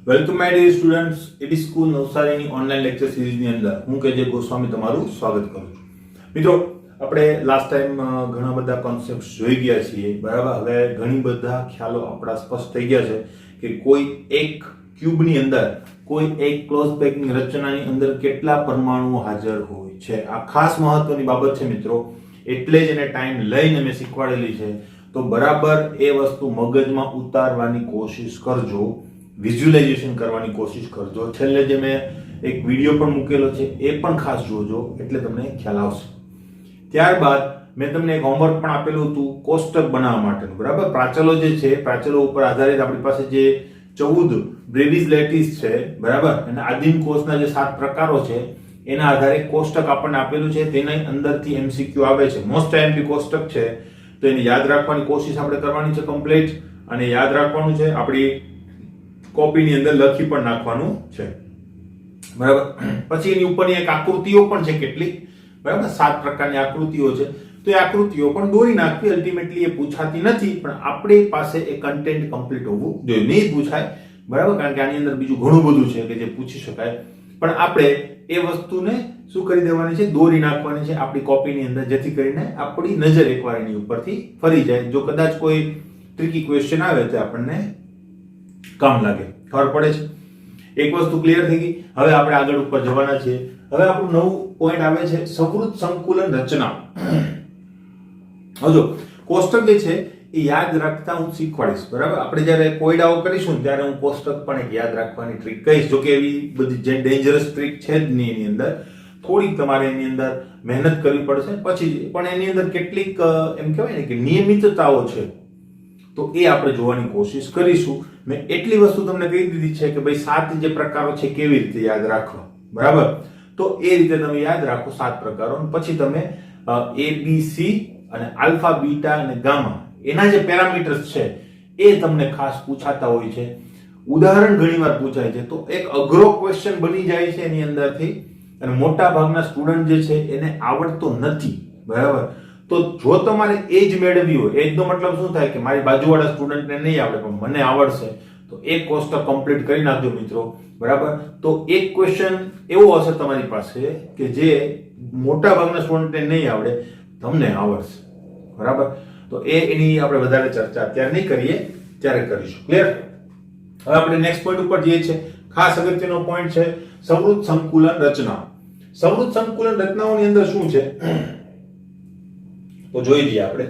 Welcome my dear students AD school નવસારીની online lecture સિરીઝની અંદર હું કેજે ગોસ્વામી તમારું સ્વાગત કરું છું. મિત્રો આપણે લાસ્ટ ટાઈમ ઘણા બધા કોન્સેપ્ટ જોઈ ગયા છીએ, બરાબર. હવે ઘણી બધા ખ્યાલો આપણા સ્પષ્ટ થઈ ગયા છે કે કોઈ એક ક્યુબની અંદર, કોઈ એક ક્લોઝ પેકિંગ રચનાની અંદર કેટલા પરમાણુઓ હાજર હોય છે. આ ખાસ મહત્વની બાબત છે મિત્રો, એટલે જ એને ટાઈમ લઈને મેં શીખવાડેલી છે. તો બરાબર એ વસ્તુ મગજમાં ઉતારવાની કોશિશ કરજો, વિઝ્યુલાઇઝેશન કરવાની કોશિશ કરજો. છેલ્લે જે મેં એક વિડીયો પણ મૂકેલો છે એ પણ ખાસ જોજો, એટલે તમને ખ્યાલ આવશે. ત્યારબાદ મેં તમને એક હોમવર્ક પણ આપેલું હતું કોષ્ટક બનાવવા માટેનું, બરાબર. પ્રાચલો જે છે, પ્રાચલો ઉપર આધારિત આપણી પાસે જે 14 બ્રેવિસ લેટિસ છે, બરાબર, અને આદિમ કોષના જે 7 પ્રકારો છે એના આધારે કોષ્ટક આપણને આપેલું છે. તેની અંદરથી એમસીક્યુ આવે છે, મોસ્ટ આઈએમપી કોષ્ટક છે. તો એને યાદ રાખવાની કોશિશ આપણે કરવાની છે કમ્પ્લીટ, અને યાદ રાખવાનું છે, આપણી કોપીની અંદર લખી પણ નાખવાનું છે, બરાબર. પછી એની ઉપરની એક આકૃતિઓ પણ છે કેટલીક, બરાબર. 7 પ્રકારની આકૃતિઓ છે, તો એ આકૃતિઓ પણ દોરી નાખવી. અલ્ટિમેટલી એ પૂછાતી નથી, પણ આપણી પાસે એ કન્ટેન્ટ કમ્પ્લીટ હોવું જોઈએ. નહીં પૂછાય, બરાબર, કારણ કે આની અંદર બીજું ઘણું બધું છે કે જે પૂછી શકાય, પણ આપણે એ વસ્તુને શું કરી દેવાની છે, દોરી નાખવાની છે આપણી કોપીની અંદર, જેથી કરીને આપણી નજર એકવાર એની ઉપરથી ફરી જાય. જો કદાચ કોઈ ટ્રિકી ક્વેશ્ચન આવે તો આપણને કામ લાગે, ખબર પડે છે. એક વસ્તુ ક્લિયર થઈ ગઈ. હવે આપણે આગળ ઉપર જવાના છીએ. હવે આપણું નવું પોઈન્ટ આવે છે સવૃત સંકુલન રચના. હવે કોષ્ટક જે છે એ યાદ રાખતા હું શીખવાડીશ, બરાબર. આપણે જ્યારે કોયડાઓ કરીશું ત્યારે હું કોષ્ટક પણ એક યાદ રાખવાની ટ્રીક કહીશ. જો કે એવી બધી જે ડેન્જરસ ટ્રીક છે જ નહીં એની અંદર, થોડીક તમારે એની અંદર મહેનત કરવી પડશે પછી, પણ એની અંદર કેટલીક એમ કહેવાય ને કે નિયમિતતાઓ છે, તો એ આપણે જોવાની કોશિશ કરીશું. મેં એટલી વસ્તુ તમને કહી દીધી છે કે ભાઈ 7 જે પ્રકારો છે કેવી રીતે યાદ રાખવા, બરાબર. તો એ રીતે તમે યાદ રાખો 7 પ્રકારો, પછી તમે ABC અને આલ્ફા, બીટા અને ગામા એના જે પેરામીટર્સ છે એ તમને ખાસ પૂછાતા હોય છે. ઉદાહરણ ઘણીવાર પૂછાય છે, તો એક અઘરો ક્વેશ્ચન બની જાય છે એની અંદરથી, અને મોટા ભાગના સ્ટુડન્ટ જે છે એને આવડતો નથી, બરાબર. તો જો તમારે એજ મેળવી હોય, એજનો મતલબ શું થાય કે મારી બાજુવાળા સ્ટુડન્ટને નહીં આવડે પણ મને આવડશે, તો એક કોષ્ટક કમ્પ્લીટ કરી નાખજો મિત્રો, બરાબર. તો એક ક્વેશ્ચન એવો હશે તમારી પાસે કે જે મોટા ભાગના સ્ટુડન્ટને નહીં આવડે, તમને આવડશે, બરાબર. તો એની આપણે વધારે ચર્ચા અત્યારે નહીં કરીએ, ત્યારે કરીશું. ક્લિયર? હવે આપણે નેક્સ્ટ પોઈન્ટ ઉપર જઈએ છીએ. ખાસ અગત્યનો પોઈન્ટ છે સવૃત સંકુલન રચના. સવૃત સંકુલન રચનાઓની અંદર શું છે તો જોઈ લઈએ આપણે.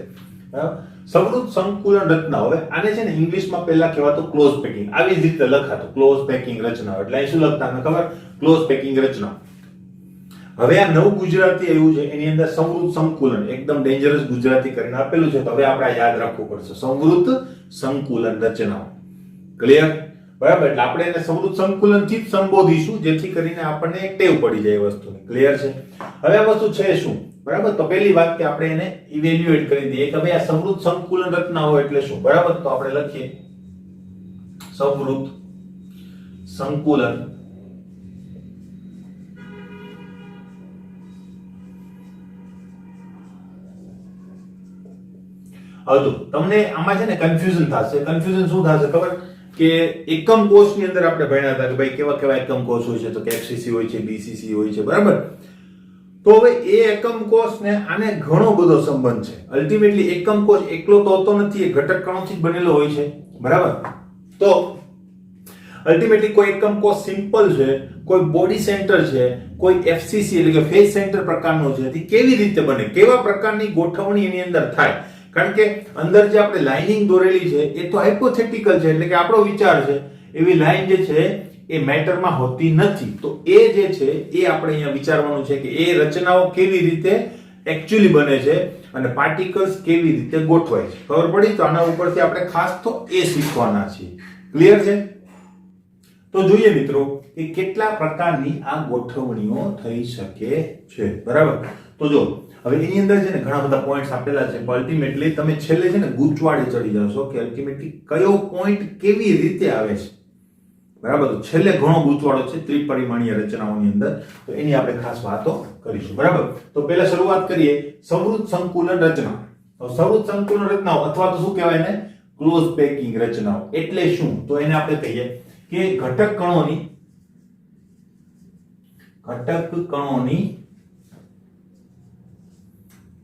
સવૃત સંકુલન રચના, હવે આને છે ને ઇંગ્લિશમાં પહેલા કહેવાતું ક્લોઝ પેકિંગ, આવી જ રીતે લખાતું ક્લોઝ પેકિંગ રચના. એટલે અહીં શું લખતા તમને ખબર? ક્લોઝ પેકિંગ રચના. હવે આ નવું ગુજરાતી આવ્યું છે, એની અંદર સવૃત સંકુલન, એકદમ ડેન્જરસ ગુજરાતી કરીને આપેલું છે, તો હવે આપણે યાદ રાખવું પડશે સવૃત સંકુલન રચના. ક્લિયર? બરાબર. એટલે આપણે એને સવૃત સંકુલન થી જ સંબોધીશું, જેથી કરીને આપણને એક ટેવ પડી જાય વસ્તુની. ક્લિયર છે? હવે આ વસ્તુ છે શું, બરાબર. તો પહેલી વાત કે આપણે એને ઇવેલ્યુએટ કરી દઈએ કે ભાઈ આ સવૃત સંકુલન રચનાઓ એટલે શું, બરાબર. તો આપણે લખીએ સવૃત સંકુલન હવે તમને આમાં છે ને કન્ફ્યુઝન થશે. કન્ફ્યુઝન શું થશે ખબર? કે એકમ કોષની અંદર આપણે ભણ્યા હતા કે ભાઈ કેવા કેવા એકમ કોષ હોય છે, તો કે FCC હોય છે, BCC હોય છે, બરાબર. તો હવે એ એકમ કોષ ને આને ઘણો બધો સંબંધ છે. અલ્ટિમેટલી એકમ કોષ એકલો તો હોતો નથી, એ ઘટક કણોથી જ બનેલો હોય છે, બરાબર. તો અલ્ટિમેટલી કોઈ એકમ કોષ સિમ્પલ છે, કોઈ બોડી સેન્ટર છે, કોઈ FCC એટલે કે ફેસ સેન્ટર પ્રકારનો છે, તે કેવી રીતે બને, કેવા પ્રકારની ગોઠવણી એની અંદર થાય. કારણ કે અંદર જે આપણે લાઇનિંગ દોરેલી છે એ તો હાઇપોથેટિકલ છે, એટલે કે આપણો વિચાર છે, એવી લાઈન જે છે એ મેટરમાં હોતી નથી. તો એ જે છે એ આપણે અહીંયા વિચારવાનું છે કે એ રચનાઓ કેવી રીતે એકચ્યુઅલી બને છે અને પાર્ટિકલ્સ કેવી રીતે ગોઠવાય છે. ખબર પડી? તો આના ઉપરથી આપણે ખાસ તો એ શીખવાના છીએ. ક્લિયર છે? તો જોઈએ મિત્રો કે કેટલા પ્રકારની આ ગોઠવણીઓ થઈ શકે છે, બરાબર. તો જો હવે એની અંદર છે ને ઘણા બધા પોઈન્ટ્સ આપેલા છે, પણ અલ્ટિમેટલી તમે છેલ્લે છે ને ગૂંચવાડે ચડી જશો કે અલ્ટિમેટલી કયો પોઈન્ટ કેવી રીતે આવે છે, બરાબર. તો છેલ્લે ઘણો ગૂંચવાડો છે ત્રિપરિમાણીય રચનાઓની અંદર, તો એની આપણે ખાસ વાતો કરીશું, બરાબર. તો પહેલા શરૂઆત કરીએ સવૃત સંકુલન રચના. તો સવૃત સંકુલન રચનાઓ અથવા તો શું કહેવાય ને, ક્લોઝ પેકિંગ રચનાઓ એટલે શું? તો એને આપણે કહીએ કે ઘટક કણોની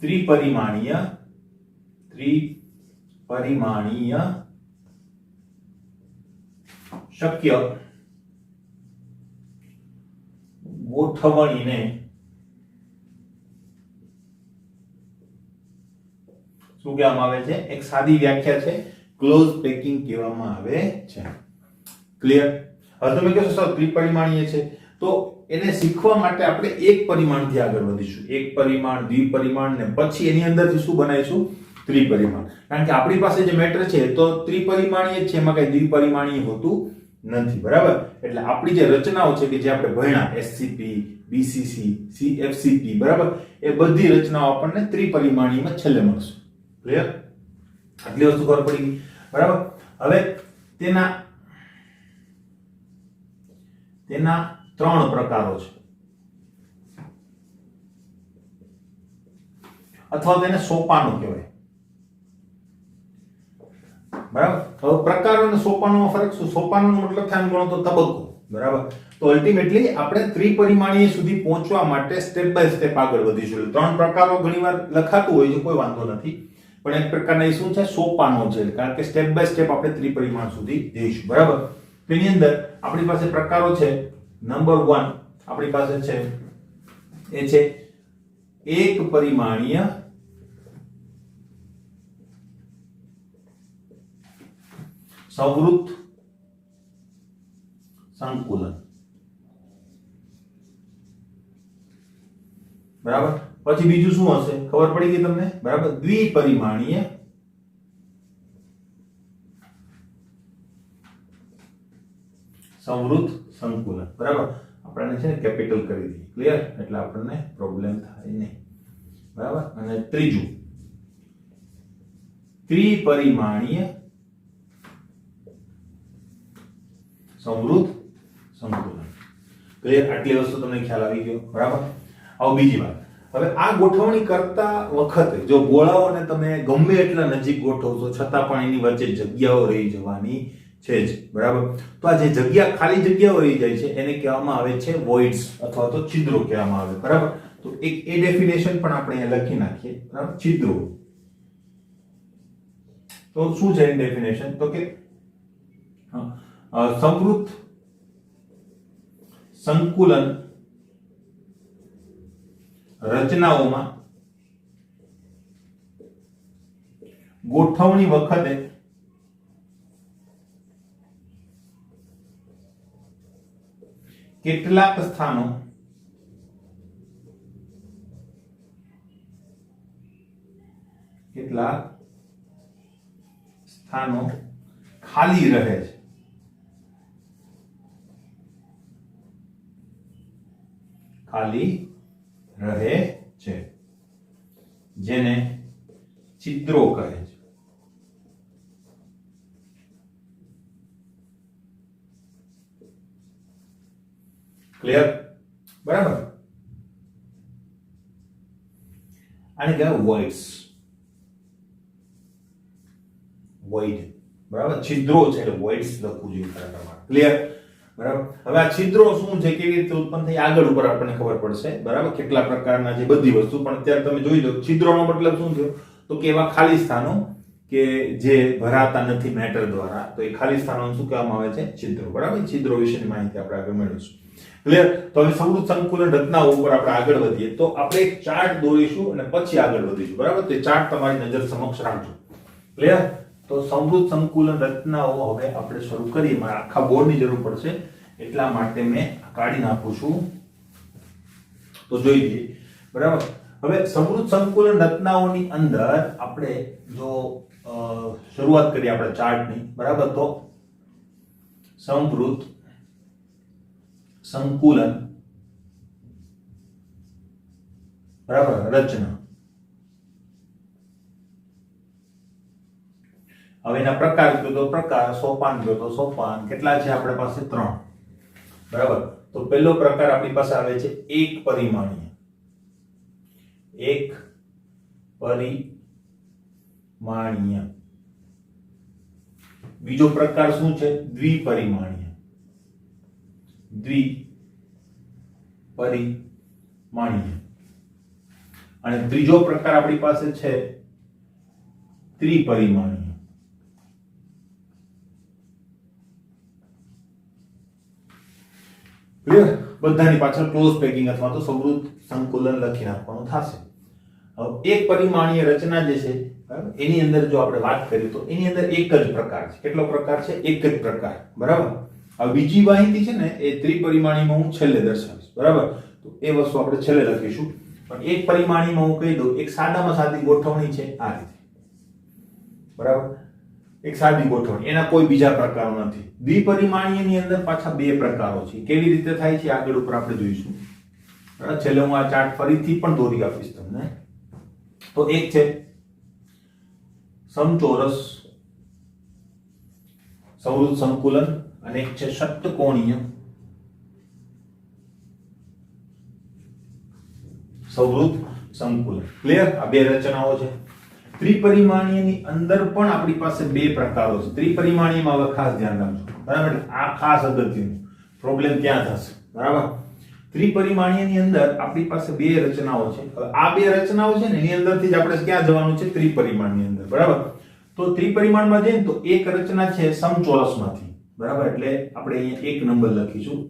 ત્રિપરિમાણીય શક્ય ગોઠવણીને શું કહેવામાં આવે છે? એક સાદી વ્યાખ્યા છે, ક્લોઝ પેકિંગ કહેવામાં આવે છે. ક્લિયર? હવે તમે કહેશો સર ત્રિપરિમાણીય છે, તો એને શીખવા માટે આપણે એક પરિમાણથી આગળ વધીશું. એક પરિમાણ, દ્વિપરિમાણ ને પછી એની અંદરથી શું બનાવીશું? ત્રિપરિમાણ. કારણ કે આપણી પાસે જે મેટર છે તો ત્રિપરિમાણીય જ છે, એમાં કઈ દ્વિપરિમાણીય હોતું નથી. બરાબર? એટલે આપણી જે રચનાઓ છે કે જે આપણે ભણ્યા એસસીપી, બીસીસી, સીએફસીપી, બરાબર, એ બધી રચનાઓ આપણને ત્રિપરિમાણીયમાં છેલ્લે મળશે. ક્લિયર? આટલી વસ્તુ ખબર પડી ગઈ. બરાબર? હવે તેના 3 પ્રકારો છે, અથવા તેને સોપાનો કહેવાય. બરાબર? હવે પ્રકારો અને સોપાનોમાં ફરક શું? સોપાનોનો મતલબ થાય ગણો તો તબક્કો. બરાબર? તો અલ્ટિમેટલી આપણે ત્રિપરિમાણીય સુધી પહોંચવા માટે સ્ટેપ બાય સ્ટેપ આગળ વધીશું. 3 પ્રકારો ઘણીવાર લખાતું હોય છે, કોઈ વાંધો નથી, પણ એક પ્રકારના એ શું છે? સોપાનો છે. કારણ કે સ્ટેપ બાય સ્ટેપ આપણે ત્રિપરિમાણ સુધી જઈશું. બરાબર? તેની અંદર આપણી પાસે પ્રકારો છે. નંબર 1 આપણી પાસે છે એ છે એક પરિમાણીય સંવૃત સંકુલન. બરાબર? પછી બીજું શું હશે? ખબર પડી ગઈ તમને? બરાબર? દ્વિપરિમાણીય સંવૃત સંકુલન. બરાબર? આપણને છે ને કેપિટલ કરી દઈએ. ક્લિયર? એટલે આપણને પ્રોબ્લેમ થાય નહીં. બરાબર? અને ત્રીજું ત્રિપરિમાણીય સંવૃત સંકુલન. ક્લિયર? આટલી વસ્તુ તમને ખ્યાલ આવી ગયો. બરાબર? હવે બીજી વાત, હવે આ ગોઠવણી કરતા વખતે જો ગોળાઓને તમે ગમે એટલા નજીક ગોઠવશો છતાં પણ એની વચ્ચે જગ્યાઓ રહી જવાની છે જ. બરાબર? તો આ જે જગ્યા, ખાલી જગ્યાઓ રહી જાય છે એને કહેવામાં આવે છે વોઇડ્સ અથવા તો છિદ્રો કહેવામાં આવે. બરાબર? તો એક એ ડેફિનેશન પણ આપણે અહીંયા લખી નાખીએ. બરાબર? છિદ્રો. તો શું છે એની ડેફિનેશન? તો કે સંવૃત સંકુલન રચનાઓમાં ગોઠવણી વખતે કેટલાક સ્થાનો ખાલી રહે છે. જેને છિદ્રો કહે છે. ક્લિયર? બરાબર? આને કહેવાય વોઇડ્સ. વોઇડ. બરાબર? છિદ્રો છે એટલે વોઇડ્સ લખવું જોઈએ તમારે. ક્લિયર? બરાબર? હવે આ છિદ્રો શું છે, કેવી રીતે ઉત્પન્ન થઈ, આગળ ઉપર આપણને ખબર પડશે. બરાબર? કેટલા પ્રકારના છે, બધી વસ્તુ. પણ અત્યારે તમે જોઈ લો છિદ્રોનો મતલબ શું થયો? તો કે એવા ખાલી સ્થાનો કે જે ભરાતા નથી મેટર દ્વારા, તો એ ખાલી સ્થાનોને શું કહેવામાં આવે છે? છિદ્રો. બરાબર? છિદ્રો વિશેની માહિતી આપણે આગળ મેળવીશું. ક્લિયર? તો હવે સંવૃત સંકુલન રચનાઓ ઉપર આપણે આગળ વધીએ તો આપણે એક ચાર્ટ દોરીશું અને પછી આગળ વધીશું. બરાબર? તો એ ચાર્ટ તમારી નજર સમક્ષ રાખજો. ક્લિયર? તો સંવૃત સંકુલન રચનાઓ હવે આપણે શરૂ કરીએ. મારે આખા બોર્ડની જરૂર પડશે એટલા માટે મેં કાઢી નાખું છું. તો જોઈ લઈએ. બરાબર? હવે સંવૃત સંકુલન રચનાઓની અંદર આપણે જો શરૂઆત કરીએ આપણે ચાર્ટની. બરાબર? તો સંવૃત સંકુલન બરાબર રચના. હવે એના પ્રકાર કયો તો પ્રકાર, સોપાન કયો તો સોપાન. કેટલા છે આપણી પાસે? 3. બરાબર? તો પહેલો પ્રકાર આપણી પાસે આવે છે એક પરિમાણીય. બીજો પ્રકાર શું છે? દ્વિપરિમાણીય. દ્વિપરિમાણીય અને ત્રીજો પ્રકાર આપણી પાસે છે ત્રિપરિમાણીય. ક્લિયર? બધાની પાછળ ક્લોઝ પેકિંગ અથવા તો સંવૃત સંકુલન લખી નાખવાનું થશે. હવે એક પરિમાણીય રચના જે છે બરાબર, એની અંદર જો આપણે વાત કરીએ તો એની અંદર એક જ પ્રકાર છે. કેટલો પ્રકાર છે? એક જ પ્રકાર. બરાબર. હવે બીજી માહિતી છે ને એ ત્રિપરિમાણીયમાં હું છેલ્લે દર્શાવીશ. બરાબર. તો એ વસ્તુ આપણે છેલ્લે લખીશું. પણ એક પરિમાણીયમાં હું કહી દઉં, એક સાદામાં સાદી ગોઠવણી છે આ રીતે. બરાબર. એક સાદી ગોઠવણી, એના કોઈ બીજા પ્રકારો નથી. દ્વિપરિમાણીયની અંદર પાછા બે પ્રકારો છે. કેવી રીતે થાય છે આગળ ઉપર આપણે જોઈશું. બરાબર. છેલ્લે હું આ ચાર્ટ ફરીથી પણ દોરી આપીશ તમને. તો એક છે સમચોરસ સંવૃત સંકુલન અને એક છે ષટ્કોણીય સંવૃત સંકુલન. ક્લિયર? આ બે રચનાઓ છે. ત્રિપરિમાણીયની અંદર પણ આપણી પાસે બે પ્રકારો છે. ત્રિપરિમાણીયમાં હવે ખાસ ધ્યાન રાખજો. બરાબર. આ ખાસ અગત્યનું પ્રોબ્લેમ ત્યાં થશે. બરાબર. ત્રિપરિમાણીયની અંદર આપણી પાસે બે રચનાઓ છે. હવે આ બે રચનાઓ છે ને એની અંદરથી જ આપણે ક્યાં જવાનું છે? ત્રિપરિમાણની અંદર. બરાબર. તો ત્રિપરિમાણમાં જઈએ તો એક રચના છે સમચોરસમાંથી. બરાબર. એટલે આપણે અહીંયા એક નંબર લખીશું.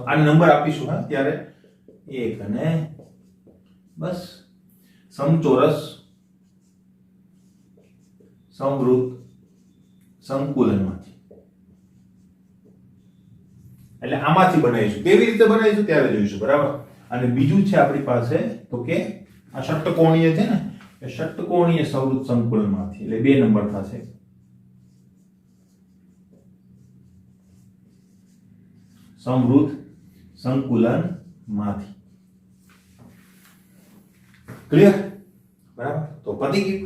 આ નંબર આપીશું હા ત્યારે એક અને બસ સમચોરસ સંવૃત સંકુલનમાંથી. એટલે આમાંથી બનાવીશું. કેવી રીતે બનાવીશું ત્યારે જોઈશું. બરાબર. અને બીજું છે આપણી પાસે તો કે આ ષટ્કોણીય છે ને એ ષટ્કોણીય સંવૃત સંકુલનમાંથી. એટલે બે નંબર થશે. સંવૃત સંકુલનમાંથી. ક્લિયર? બરાબર. તો પતી ગયું?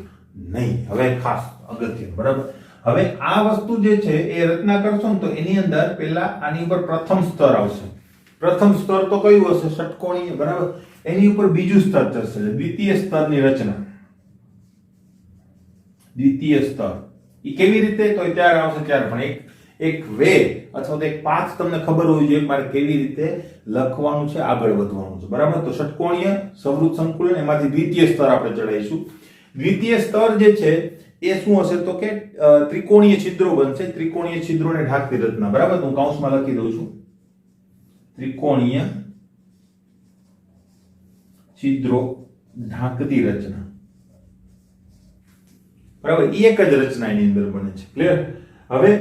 નહીં. હવે ખાસ અગત્ય. બરાબર. હવે આ વસ્તુ જે છે એ રચના કરશો ને તો એની અંદર પહેલા આની ઉપર પ્રથમ સ્તર આવશે. પ્રથમ સ્તર તો કયું હશે? ષટ્કોણીય. બરાબર. એની ઉપર બીજું સ્તર ચડશે, દ્વિતીય સ્તરની રચના. દ્વિતીય સ્તર એ કેવી રીતે? તો ત્યારે આવશે ત્યારે. પણ એક વે અથવા તો એક પાથ તમને ખબર હોવી જોઈએ મારે કેવી રીતે લખવાનું છે, આગળ વધવાનું છે. બરાબર. તો ષટ્કોણીય સંવૃત સંકુલન એમાંથી દ્વિતીય સ્તર આપણે ચડાવીશું. દ્વિતીય સ્તર જે છે એ શું હશે? તો કે ત્રિકોણીય છિદ્રો બનશે. ત્રિકોણીય છિદ્રોને ઢાંકતી રચના. બરાબર. હું કૌંસમાં લખી દઉં છું. ત્રિકોણીય છિદ્રો ઢાંકતી રચના. બરાબર. એ એક જ રચના એની અંદર બને છે. ક્લિયર? હવે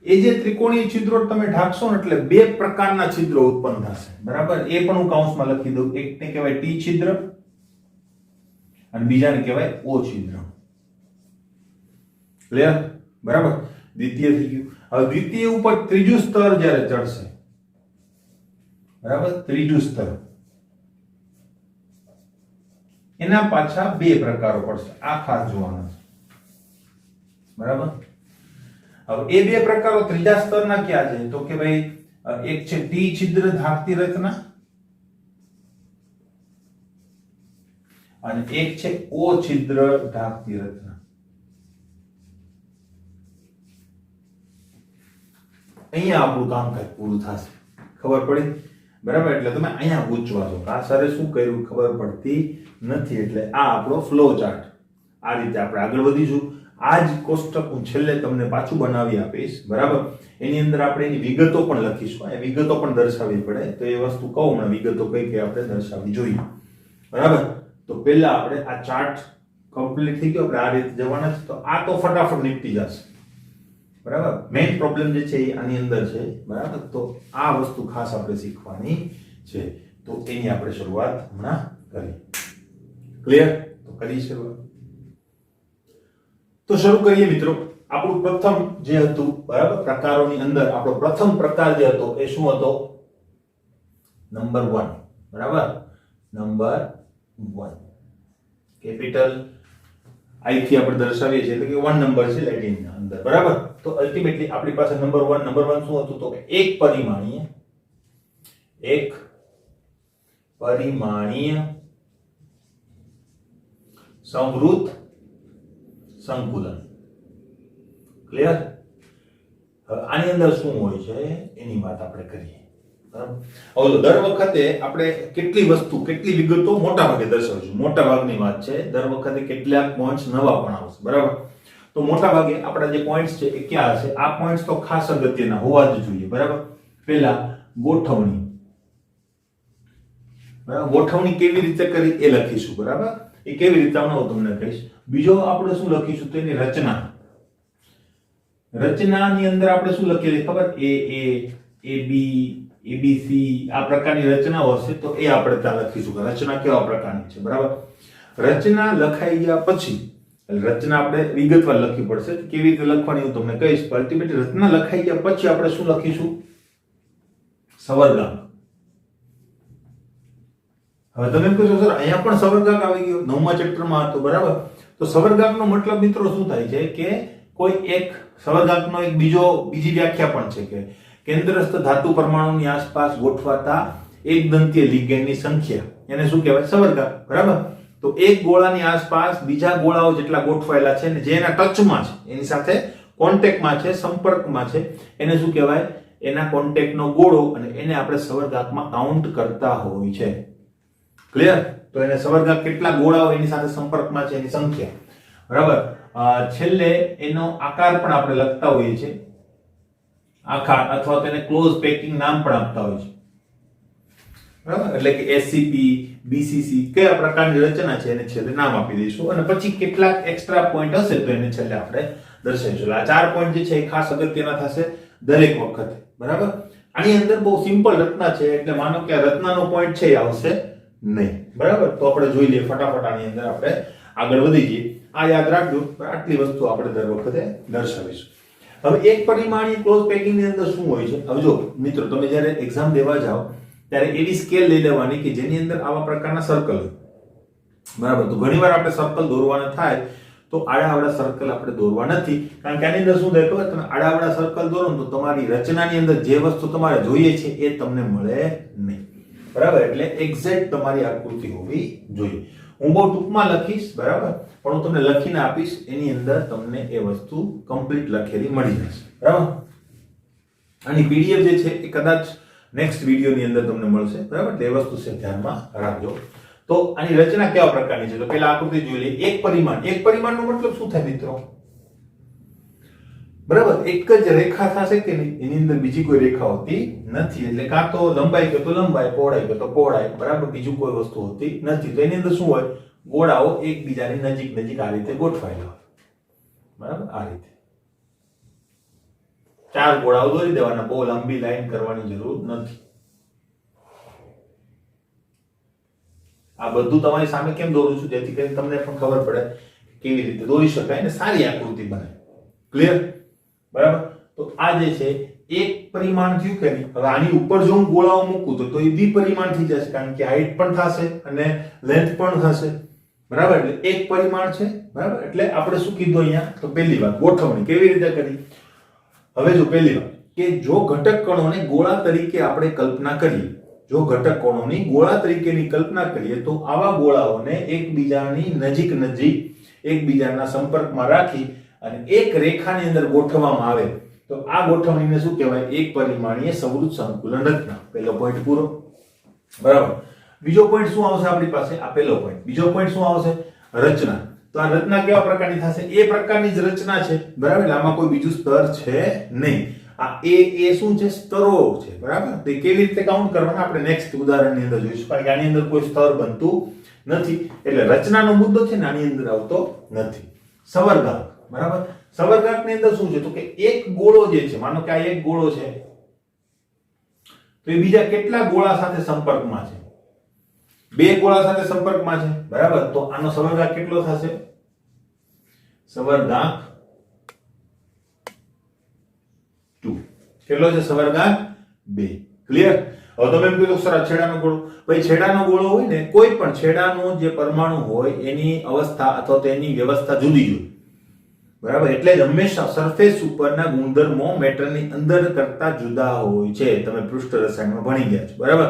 એ જે ત્રિકોણીય છિદ્રો તમે ઢાંકશો ને એટલે બે પ્રકારના છિદ્રો ઉત્પન્ન થશે. બરાબર. એ પણ હું કૌંસમાં લખી દઉં. એકને કહેવાય ટી છિદ્ર અને બીજાને કહેવાય ઓ છિદ્ર. ક્લિયર? બરાબર. દ્વિતીય થઈ ગયું. હવે દ્વિતીય ઉપર ત્રીજું સ્તર જ્યારે ચડશે. બરાબર. ત્રીજું સ્તર એના પાછા બે પ્રકારો પડશે. આ ખાસ જોવાના છે. બરાબર. હવે એ બે પ્રકારો ત્રીજા સ્તરના ક્યાં છે? તો કે ભાઈ એક છે ટી છિદ્ર ઢાંકતી રચના અને એક છે ઓ છિદ્ર ઢાંકતી રચના. અહીંયા આપણું કામકાજ પૂરું થશે. ખબર પડી? બરાબર. એટલે તમે અહીંયા પૂછવા છો આ સરે શું કર્યું ખબર પડતી નથી. એટલે આ આપણો ફ્લો ચાર્ટ. આ રીતે આપણે આગળ વધીશું. આ જ કોષ્ટક હું છેલ્લે તમને પાછું બનાવી આપીશ. બરાબર. એની અંદર આપણે એની વિગતો પણ લખીશું. એ વિગતો પણ દર્શાવવી પડે. તો એ વસ્તુ કહું હમણાં વિગતો કઈ કઈ આપણે દર્શાવવી જોઈએ. બરાબર. તો પહેલા આપણે આ ચાર્ટ કમ્પ્લીટ થઈ ગયો. આપણે આ રીતે જવાના છે. તો આ તો ફટાફટ નીકળી જશે. બરાબર. મેઇન પ્રોબ્લેમ જે છે એ આની અંદર છે. બરાબર. તો આ વસ્તુ ખાસ આપણે શીખવાની છે. તો એની આપણે શરૂઆત હમણાં કરીએ. ક્લિયર? તો કરી શરૂઆત. તો શરૂ કરીએ મિત્રો. આપણું પ્રથમ જે હતું બરાબર પ્રકારોની અંદર આપણો પ્રથમ પ્રકાર જે હતો એ શું હતો? નંબર 1. બરાબર. નંબર 1 કેપિટલ આઈ થી આપણે દર્શાવીએ છીએ એટલે કે 1 નંબર છે લેટિનના અંદર. બરાબર. તો અલ્ટિમેટલી આપણી પાસે નંબર 1 શું હતું? તો કે એક પરિમાણીય સંવૃત સંકુલન. ક્લિયર? હવે આની અંદર શું હોય છે એની વાત આપણે કરીએ, બરાબર. હવે તો દર વખતે આપણે કેટલી વસ્તુ કેટલી વિગતો મોટા ભાગે દર્શાવીશું. મોટા ભાગની વાત છે, દર વખતે કેટલાક પોઈન્ટ્સ નવા પણ આવશે, બરાબર. તો મોટા ભાગે આપણા જે પોઈન્ટ્સ છે એ ક્યાં હશે? આ પોઈન્ટ્સ તો ખાસ અગત્યના હોવા જ જોઈએ, બરાબર. પહેલા ગોઠવણી, બરાબર. ગોઠવણી કેવી રીતે કરી એ લખીશું, બરાબર. એ કેવી રીતે હું તમને કહીશ. બીજો આપણે શું લખીશું તો એની રચના. રચનાની અંદર આપણે શું લખીએ ખબર? એ બી એબીસી આ પ્રકારની રચનાઓ હશે તો એ આપણે ત્યાં લખીશું કે રચના કેવા પ્રકારની છે, બરાબર. રચના લખાઈ ગયા પછી રચના આપણે વિગતવાર લખવી પડશે. કેવી રીતે લખવાની હું તમને કહીશ. અલ્ટિમેટલી રચના લખાઈ ગયા પછી આપણે શું લખીશું? સવર્ગાંક. હવે તમે એમ કહેશો સર અહીંયા પણ સવર્ગાંક આવી ગયો, 9મા ચેપ્ટરમાં હતો, બરાબર. તો સવર્ગાંકનો મતલબ મિત્રો શું થાય છે કે કોઈ એક સવર્ગાંકનો એક બીજી વ્યાખ્યા પણ છે કે કેન્દ્રસ્થ ધાતુ પરમાણુની આસપાસ ગોઠવાતા એકદંતીય લિગેન્ડની સંખ્યા, એને શું કહેવાય? સવર્ગાંક, બરાબર. તો એક ગોળાની આસપાસ બીજા ગોળાઓ જેટલા ગોઠવાયેલા છે ને જે એના ટચમાં છે, એની સાથે કોન્ટેક્ટમાં છે, સંપર્કમાં છે, એને શું કહેવાય? એના કોન્ટેક્ટનો ગોળો, અને એને આપણે સવર્ગાંકમાં કાઉન્ટ કરતા હોય છે. ક્લિયર? તો એને સવર્ગાંક કેટલા ગોળાઓ એની સાથે સંપર્કમાં છે એની સંખ્યા, બરાબર. છેલ્લે એનો આકાર પણ આપણે લખતા હોઈએ છીએ, આકાર, અથવા તેને ક્લોઝ પેકિંગ નામ પણ આપતા હોય છે, બરાબર. એટલે કે એસસીપી, બીસીસી કયા પ્રકારની રચના છે એને છેલ્લે નામ આપી દઈશું, અને પછી કેટલાક એક્સ્ટ્રા પોઈન્ટ હશે તો એને છેલ્લે આપણે દર્શાવીશું. આ 4 પોઈન્ટ જે છે એ ખાસ અગત્યના થશે દરેક વખતે, બરાબર. આની અંદર બહુ સિમ્પલ રચના છે એટલે માનો કે આ રચનાનો પોઈન્ટ છે એ આવશે નહીં, બરાબર. તો આપણે જોઈ લઈએ ફટાફટ. આની અંદર આપણે આગળ વધી જઈએ. આ યાદ રાખજો, આટલી વસ્તુ આપણે દર વખતે દર્શાવીશું. હવે એક પરિમાણીય ક્લોઝ પેકિંગ ની અંદર શું હોય છે? હવે જો મિત્રો, તમે જ્યારે એક્ઝામ દેવા જાઓ ત્યારે એવી સ્કેલ લઈ લેવાની કે જેની અંદર આવા પ્રકારના સર્કલ હોય, બરાબર. તો ઘણીવાર આપણે સર્કલ દોરવાના થાય તો આડાઅવળા સર્કલ આપણે દોરવા નથી, કારણ કે આની અંદર શું થાય ખબર? તમે આડાઅવળા સર્કલ દોરો તો તમારી રચનાની અંદર જે વસ્તુ તમારે જોઈએ છે એ તમને મળે નહીં, બરાબર. એટલે એક્ઝેક્ટ તમારી આકૃતિ હોવી જોઈએ. હું બહુ ટૂંકમાં લખીશ, બરાબર, પણ હું તમને લખીને આપીશ, એની અંદર તમને એ વસ્તુ કમ્પ્લીટ લખેલી મળી જશે, બરાબર. આની પીડીએફ જે છે એ કદાચ નેક્સ્ટ વિડીયોની અંદર તમને મળશે, બરાબર. એ વસ્તુ છે ધ્યાનમાં રાખજો. તો આની રચના કેવા પ્રકારની છે તો પહેલા આકૃતિ જોઈ લઈએ. એક પરિમાણનો મતલબ શું થાય મિત્રો? બરાબર, એક જ રેખા થશે કે નહીં, એની અંદર બીજી કોઈ રેખા હોતી નથી. એટલે કાં તો લંબાઈ કે તો લંબાઈ, પહોળાઈ કે તો પહોળાઈ, બરાબર, બીજું કોઈ વસ્તુ હોતી નથી. તો એની અંદર શું હોય? ગોળાઓ એકબીજાની નજીક આ રીતે ગોઠવાયેલા હોય, બરાબર. આ રીતે 4 ગોળાઓ દોરી દેવાના, બહુ લાંબી લાઈન કરવાની જરૂર નથી. આ બધું તમારી સામે કેમ દોરું છું? જેથી કરીને તમને પણ ખબર પડે કેવી રીતે દોરી શકાય અને સારી આકૃતિ બને. ક્લિયર? બરાબર. તો આ જે છે એક પરિમાણ થયું કે નહીં. હવે આની ઉપર જો હું ગોળાઓ મૂકું તો એ દ્વિપરિમાણ થઈ જશે, કારણ કે હાઈટ પણ થશે અને લેન્થ પણ થશે, બરાબર. એટલે એક પરિમાણ છે, બરાબર. એટલે આપણે શું કીધું અહીંયા? તો પહેલી વાત ગોઠવણી કેવી રીતે કરી. હવે જો પહેલી વાત કે જો ઘટક કણોને ગોળા તરીકે આપણે કલ્પના કરીએ, જો ઘટક કણોની ગોળા તરીકેની કલ્પના કરીએ તો આવા ગોળાઓને એકબીજાની નજીક એકબીજાના સંપર્કમાં રાખી અને એક રેખાની અંદર ગોઠવવામાં આવે તો આ ગોઠવણીને શું કહેવાય? એક પરિમાણીય સંવૃત સંકુલન રચના. પહેલો પોઈન્ટ પૂરો, બરાબર. બીજો પોઈન્ટ શું આવશે આપણી પાસે? આ પહેલો પોઈન્ટ. બીજો પોઈન્ટ શું આવશે? રચના. તો આ રચના કેવા પ્રકારની થશે? એ પ્રકારની જ રચના છે, બરાબર. આમાં કોઈ બીજું સ્તર છે નહીં. આ એ શું છે? સ્તરો છે, બરાબર. તો કેવી રીતે કાઉન્ટ કરવાના આપણે નેક્સ્ટ ઉદાહરણની અંદર જોઈશું, કારણ કે આની અંદર કોઈ સ્તર બનતું નથી. એટલે રચનાનો મુદ્દો છે ને આની અંદર આવતો નથી. સવર્ગાંક, બરાબર. સવર્ગાંકની અંદર શું છે તો કે એક ગોળો જે છે, માનો કે આ એક ગોળો છે તો એ બીજા કેટલા ગોળા સાથે સંપર્કમાં છે? 2 ગોળા સાથે સંપર્કમાં છે, બરાબર. તો આનો સવર્ગાંક કેટલો થશે? સવર્ગાંક 2. કેટલો છે સવર્ગાંક? 2. ક્લિયર? હવે તમે એમ કીધું સર છેડાનો ગોળો. ભાઈ છેડાનો ગોળો હોય ને, કોઈ પણ છેડાનો જે પરમાણુ હોય એની અવસ્થા અથવા તો એની વ્યવસ્થા જુદી જુદી, બરાબર. એટલે જ હંમેશા સરફેસ ઉપરના ગુણધર્મો મેટરની અંદર કરતા જુદા હોય છે. તમે પૃષ્ઠ રસાયણમાં ભણી ગયા છો, બરાબર.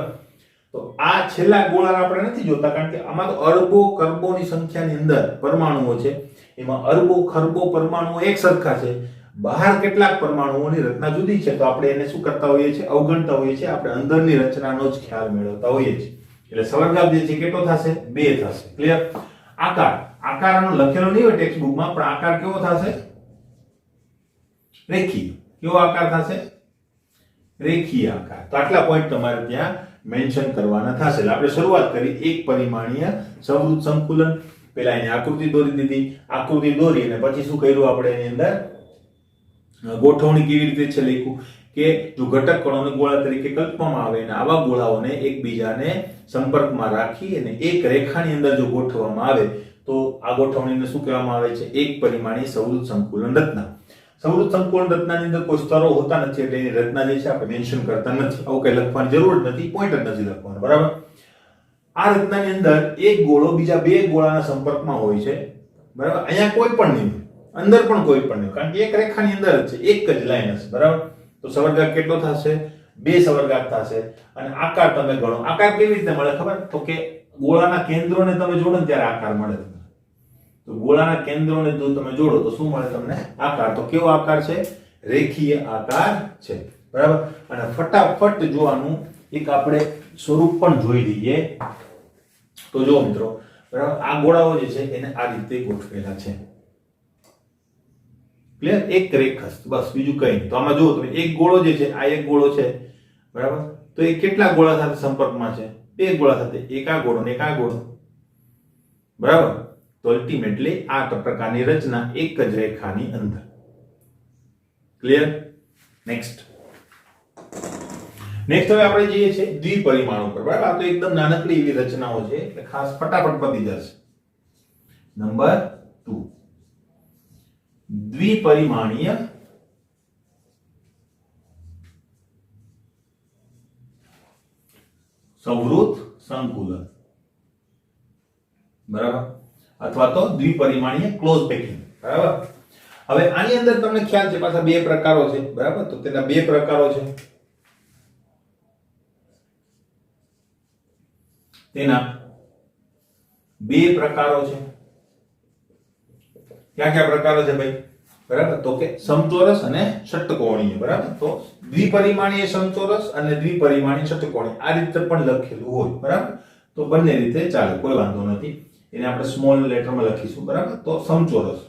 તો આ છેલ્લા ગોળાને આપણે નથી જોતા, કારણ કે આમાં તો અરબો ખરબોની સંખ્યાની અંદર પરમાણુઓ છે. એમાં અરબો ખરબો પરમાણુઓ એક સરખા છે બહાર કેટલાક પરમાણુઓની રચના જુદી છે તો આપણે એને શું કરતા હોઈએ છીએ, અવગણતા હોઈએ છીએ, આપણે અંદરની રચનાનો જ ખ્યાલ મેળવતા હોઈએ છીએ. એટલે સવર્ગાપ જે છે કેટલો થશે, 2 થશે. ક્લિયર? આકાર આનો લખેલો નહીં હોય ટેક્સ્ટ બુકમાં, પણ આકાર કેવો થશે, રેખીય. કેવો આકાર થશે, રેખીય આકાર. તો આટલા પોઈન્ટ તમારે ત્યાં મેન્શન કરવાના થશે. એટલે આપણે શરૂઆત કરી એક પરિમાણીય સંવૃત સંકુલન. પહેલા એની આકૃતિ દોરી દીધી, આકૃતિ દોરી અને પછી શું કર્યું આપણે એની અંદર ગોઠવણી કેવી રીતે છે લખ્યું કે જો ઘટક કણોને ગોળા તરીકે કલ્પવામાં આવે અને આવા ગોળાઓને એકબીજાને સંપર્કમાં રાખી અને એક રેખાની અંદર જો ગોઠવવામાં આવે તો આ ગોઠવણીને શું કહેવામાં આવે છે, એક પરિમાણીય સંવૃત સંકુલન રચના. સંવૃત સંકુલન રચનાની અંદર કોઈ સ્તરો હોતા નથી એટલે એની રચના જે છે આપણે મેન્શન કરતા નથી. આવું કઈ લખવાની જરૂર જ નથી, પોઈન્ટ જ નથી લખવાનો. બરાબર? આ રચનાની અંદર એક ગોળો બીજા 2 ગોળાના સંપર્કમાં હોય છે. બરાબર? અહીંયા કોઈ પણ નહીં, અંદર પણ કોઈ પણ નહીં, કારણ કે એક રેખાની અંદર જ છે, એક જ લાઈન હશે. બરાબર? તો સવર્ગાક કેટલો થશે, 2 સવર્ગાક થશે. અને આકાર તમે ગણો. આકાર કેવી રીતે મળે ખબર? તો કે ગોળાના કેન્દ્રોને તમે જોડો ને ત્યારે આકાર મળે. તો ગોળાના કેન્દ્રોને જો તમે જોડો તો શું મળે તમને, આકાર. તો કેવો આકાર છે, રેખીય આકાર છે. બરાબર? અને ફટાફટ જો આનું એક આપણે સ્વરૂપ પણ જોઈ લઈએ. તો જો મિત્રો, બરાબર, આ ગોળાઓ જે છે એને આ રીતે ગોઠવેલા છે. ક્લિયર? એક રેખસ, બસ, બીજું કઈ નહીં. તો આમાં જુઓ તમે, એક ગોળો જે છે, આ એક ગોળો છે. બરાબર? તો એ કેટલા ગોળા સાથે સંપર્કમાં છે, 2 ગોળા સાથે. એક આ ગોળો ને એક આ ગોળો. બરાબર? તો અલ્ટિમેટલી આ પ્રકારની રચના એક જ રેખાની અંદર. ક્લિયર? નેક્સ્ટ હવે આપણે જઈએ છીએ દ્વિપરિમાણ ઉપર. બરાબર? આ તો એકદમ નાનકડી એવી રચનાઓ છે એટલે ખાસ ફટાફટ પતી જશે. નંબર 2, દ્વિપરિમાણીય સંવૃત સંકુલન. બરાબર? અથવા તો દ્વિપરિમાણીય ક્લોઝ પેકિંગ. બરાબર? હવે આની અંદર તમને ખ્યાલ છે પાછા 2 પ્રકારો છે. બરાબર? તો તેના 2 પ્રકારો છે. તેના 2 પ્રકારો છે. ક્યાં પ્રકારો છે ભાઈ? બરાબર? તો કે સમચોરસ અને ષટ્કોણીય. બરાબર? તો દ્વિપરિમાણીય સમચોરસ અને દ્વિપરિમાણીય ષટ્કોણીય આ રીતે પણ લખેલું હોય. બરાબર? તો બંને રીતે ચાલે, કોઈ વાંધો નથી. એને આપણે સ્મોલ લેટરમાં લખીશું. બરાબર? તો સમચોરસ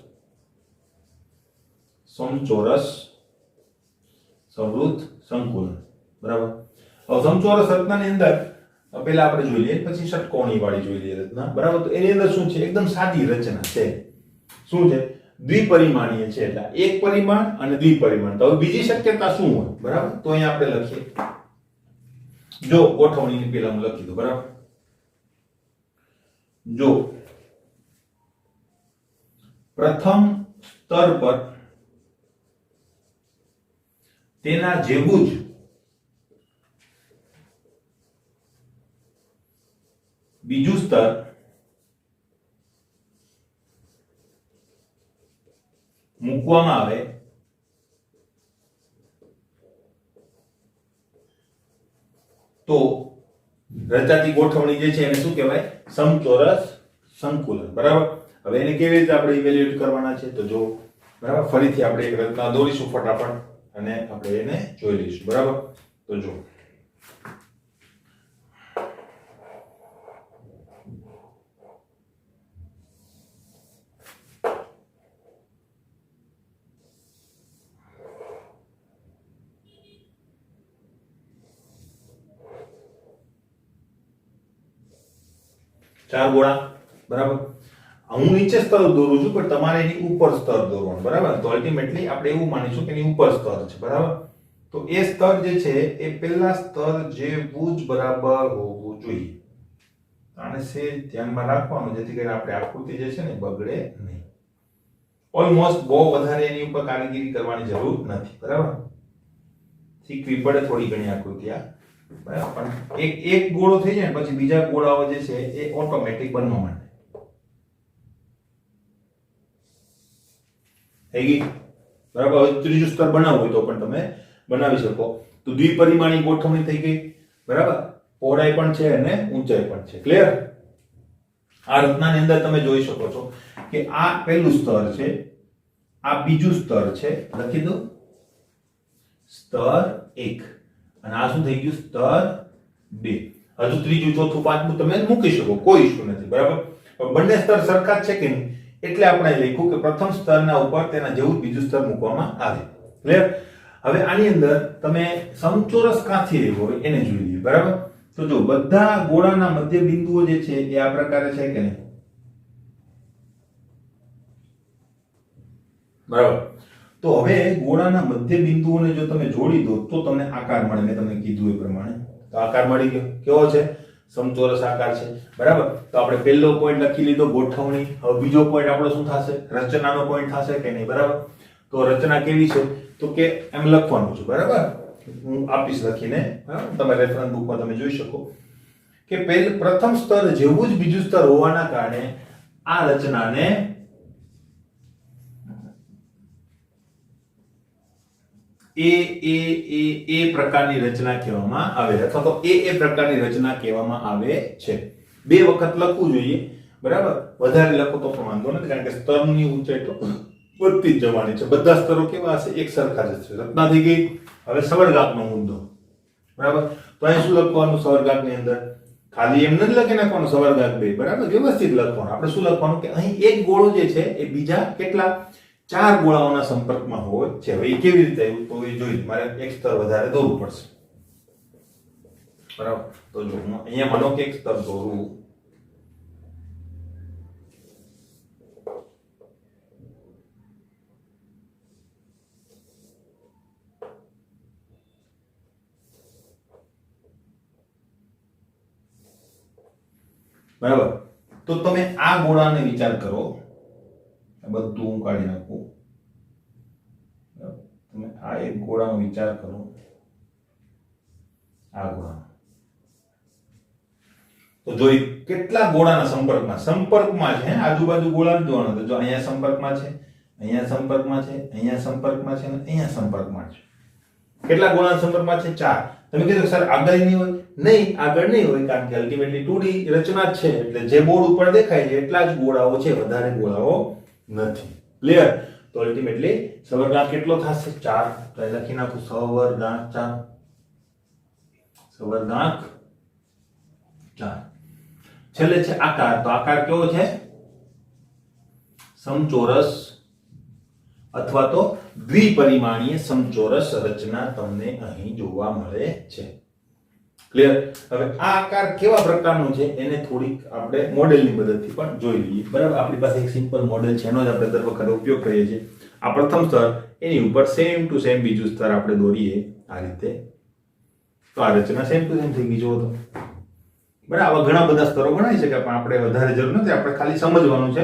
સંવૃત સંકુલન. બરાબર? હવે સમચોરસ રચનાની અંદર પહેલા આપણે જોઈ લઈએ, પછી ષટ્કોણી વાળી જોઈ લઈએ રચના. બરાબર? તો એની અંદર શું છે, એકદમ સાદી રચના છે. શું છે, દ્વિપરિમાણીય છે એટલે એક પરિમાણ અને દ્વિપરિમાણ. તો હવે બીજી શક્યતા શું હોય? બરાબર? તો અહીંયા આપણે લખીએ, જો ગોઠવણીની પહેલા હું લખી દઉં. બરાબર? જો પ્રથમ સ્તર પર તેના જેવું જ બીજું સ્તર મૂકવામાં આવે તો રચાતી ગોઠવણી જે છે એને શું કહેવાય, સમચોરસ સંકુલન. બરાબર? હવે એને કેવી રીતે આપણે ઇવેલ્યુએટ કરવાના છે તો જો, બરાબર, ફરીથી આપણે એક રચના દોરીશું ફટાફટ અને આપણે એને જોઈ લઈશું. બરાબર? તો જો ચાર ગોળા. બરાબર? હું નીચે સ્તર દોરું છું પણ તમારે એની ઉપર સ્તર દોરવાનું. બરાબર? તો અલ્ટિમેટલી આપણે એવું માનીશું કે એની ઉપર સ્તર છે. બરાબર? તો એ સ્તર જે છે એ પહેલા સ્તર જેવું જ બરાબર હોવું જોઈએ. આને સેજ ધ્યાનમાં રાખવાનું જેથી કરીને આપણે આકૃતિ જે છે ને બગડે નહીં. ઓલમોસ્ટ બહુ વધારે એની ઉપર કામગીરી કરવાની જરૂર નથી. બરાબર? શીખવી પડે થોડી ઘણી આકૃતિ આ. બરાબર? પણ એક ગોળો થઈ જાય પછી બીજા ગોળાઓ જે છે એ ઓટોમેટિક બનવા માંડે. થઈ ગઈ? બરાબર? હવે ત્રીજું સ્તર બનાવવું હોય તો પણ તમે બનાવી શકો. તો દ્વિપરિમાણીય ગોઠવણી થઈ ગઈ. બરાબર? પહોળાઈ પણ છે અને ઊંચાઈ પણ છે. ક્લિયર? આ રચનાની અંદર તમે જોઈ શકો છો કે આ પહેલું સ્તર છે, આ બીજું સ્તર છે, લખી દો સ્તર 1 અને આ શું થઈ ગયું સ્તર 2. હજુ ત્રીજું ચોથું પાંચમું તમે મૂકી શકો, કોઈ ઇશ્યુ નથી, બરાબર. પણ બંને સ્તર સરખા જ છે કે નહીં, એટલે આપણે લખ્યું કે પ્રથમ સ્તરના ઉપર તેના જેવું બીજું સ્તર મૂકવામાં આવે. ક્લિયર? હવે આની અંદર તમે સમચોરસ ક્યાંથી આવ્યો હોય એને જોઈ લઈએ, બરાબર. તો જો બધા ગોળાના મધ્ય બિંદુઓ જે છે એ આ પ્રકારે છે કે નહીં, બરાબર. તો હવે ગોળાના મધ્ય બિંદુઓને જો તમે જોડી દો તો તમને આકાર મળે. મેં તમને કીધું એ પ્રમાણે તો આકાર મળી ગયો. કેવો છે? સમચોરસ આકાર છે, બરાબર. તો આપણે પહેલો પોઈન્ટ લખી લીધો ગોઠવણી. હવે બીજો પોઈન્ટ આપણો શું થશે? રચનાનો પોઈન્ટ થશે કે નહીં, બરાબર. તો રચના કેવી છે? તો કે એમ લખવાનું છે, બરાબર. હું આપીશ લખીને, બરાબર. તમે રેફરન્સ બુકમાં તમે જોઈ શકો કે પ્રથમ સ્તર જેવું જ બીજું સ્તર હોવાના કારણે આ રચનાને એ પ્રકારની રચના કહેવામાં આવે અથવા તો એ પ્રકારની રચના કહેવામાં આવે છે. બે વખત લખવું જોઈએ, બરાબર. વધારે લખો તો પણ વાંધો નથી, કારણ કે સ્તરની ઊંચાઈ તો વધતી જ જવાની છે. બધા સ્તરો કેવા હશે? એક સરખા જ છે. રચના થઈ ગઈ. હવે સવર્ગાંકનો મુદ્દો, બરાબર. તો અહીં શું લખવાનું? સવર્ગાંકની અંદર ખાલી એમ નથી લખી નાખવાનું સવર્ગાંક 2, બરાબર. વ્યવસ્થિત લખવાનું. આપણે શું લખવાનું કે અહીં એક ગોળો જે છે એ બીજા કેટલા 4 ગોળાઓના સંપર્કમાં હોય છે. હવે એ કેવી રીતે આવ્યું તો એ જોઈ મારે એક સ્તર વધારે દોરવું પડશે, બરાબર. તો જો હું અહીંયા માનો કે એક સ્તર દોરું, બરાબર. તો તમે આ ગોળાને વિચાર કરો, બધું હું કાઢી નાખું. તમે આ એક ગોળાનો વિચાર કરો, આ ગોળા. તો જોઈ કેટલા ગોળાના સંપર્કમાં છે. આજુબાજુ ગોળા જ જોવાનો. તો જો અહીંયા સંપર્કમાં છે, અહીંયા સંપર્કમાં છે, અહીંયા સંપર્કમાં છે અને અહીંયા સંપર્કમાં છે. કેટલા ગોળાના સંપર્કમાં છે? 4. તમે કીધું સર આગળ નહીં હોય? નહીં, આગળ નહીં હોય, કારણ કે અલ્ટિમેટલી 2D રચના જ છે. એટલે જે બોર્ડ ઉપર દેખાય છે એટલા જ ગોળાઓ છે, વધારે ગોળાઓ નથી. ક્લિયર? તો અલ્ટિમેટલી સવર્ગાંક કેટલો થશે? 4. તો એ લખી નાખું સવર્ગાંક 4. સવર્ગાંક 4. છેલ્લે છે આકાર. તો આકાર કેવો છે? સમચોરસ અથવા તો દ્વિપરિમાણીય સમચોરસ રચના તમને અહીં જોવા મળે છે. ક્લિયર? હવે આ આકાર કેવા પ્રકારનો છે એને થોડીક આપણે મોડેલની મદદથી પણ જોઈ લઈએ, બરાબર. આપણી પાસે એક સિમ્પલ મોડેલ છે, એનો જ આપણે દર વખતે ઉપયોગ કરીએ છીએ. આ પ્રથમ સ્તર, એની ઉપર સેમ ટુ સેમ બીજું સ્તર આપણે દોરીએ આ રીતે. તો આ રચના સેમ ટુ સેમ થઈ ગઈ. જુઓ તો, બરાબર. આવા ઘણા બધા સ્તરો ગણાઈ શકે, પણ આપણે વધારે જરૂર નથી. આપણે ખાલી સમજવાનું છે,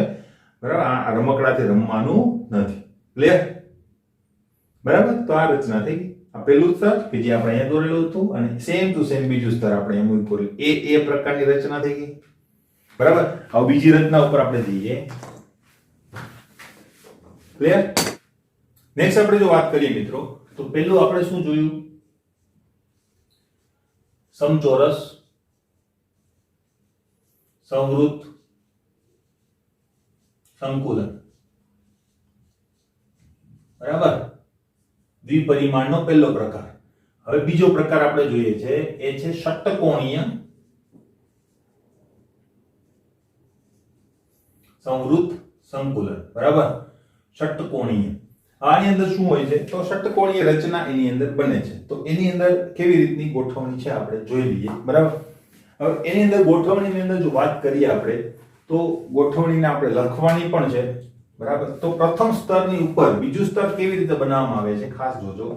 બરાબર. આ રમકડાથી રમવાનું નથી. ક્લિયર? બરાબર. તો આ રચના થઈ ગઈ. આ પહેલું સ્તર કે જે આપણે અહીંયા દોરેલું હતું અને સેમ ટુ સેમ બીજું સ્તર આપણે એમ મૂકેલું. એ પ્રકારની રચના થઈ ગઈ, બરાબર. હવે બીજી રચના ઉપર આપણે જઈએ. ક્લિયર? નેક્સ્ટ આપણે જો વાત કરીએ મિત્રો, તો પહેલું આપણે શું જોયું? સમચોરસ, સંવૃત, સંકુલન, બરાબર. દ્વિપરિમાણનો પહેલો પ્રકાર. હવે બીજો પ્રકાર આપણે જોઈએ છે એ છે ષટ્કોણીય સંવૃત સંકુલન, બરાબર. ષટ્કોણીય. આની અંદર શું હોય છે? તો ષટ્કોણીય રચના એની અંદર બને છે. તો એની અંદર કેવી રીતની ગોઠવણી છે આપણે જોઈ લઈએ, બરાબર. હવે એની અંદર ગોઠવણીની અંદર જો વાત કરીએ આપણે, તો ગોઠવણીને આપણે લખવાની પણ છે, બરાબર. તો પ્રથમ સ્તરની ઉપર બીજું સ્તર કેવી રીતે બનાવવામાં આવે છે ખાસ જોજો,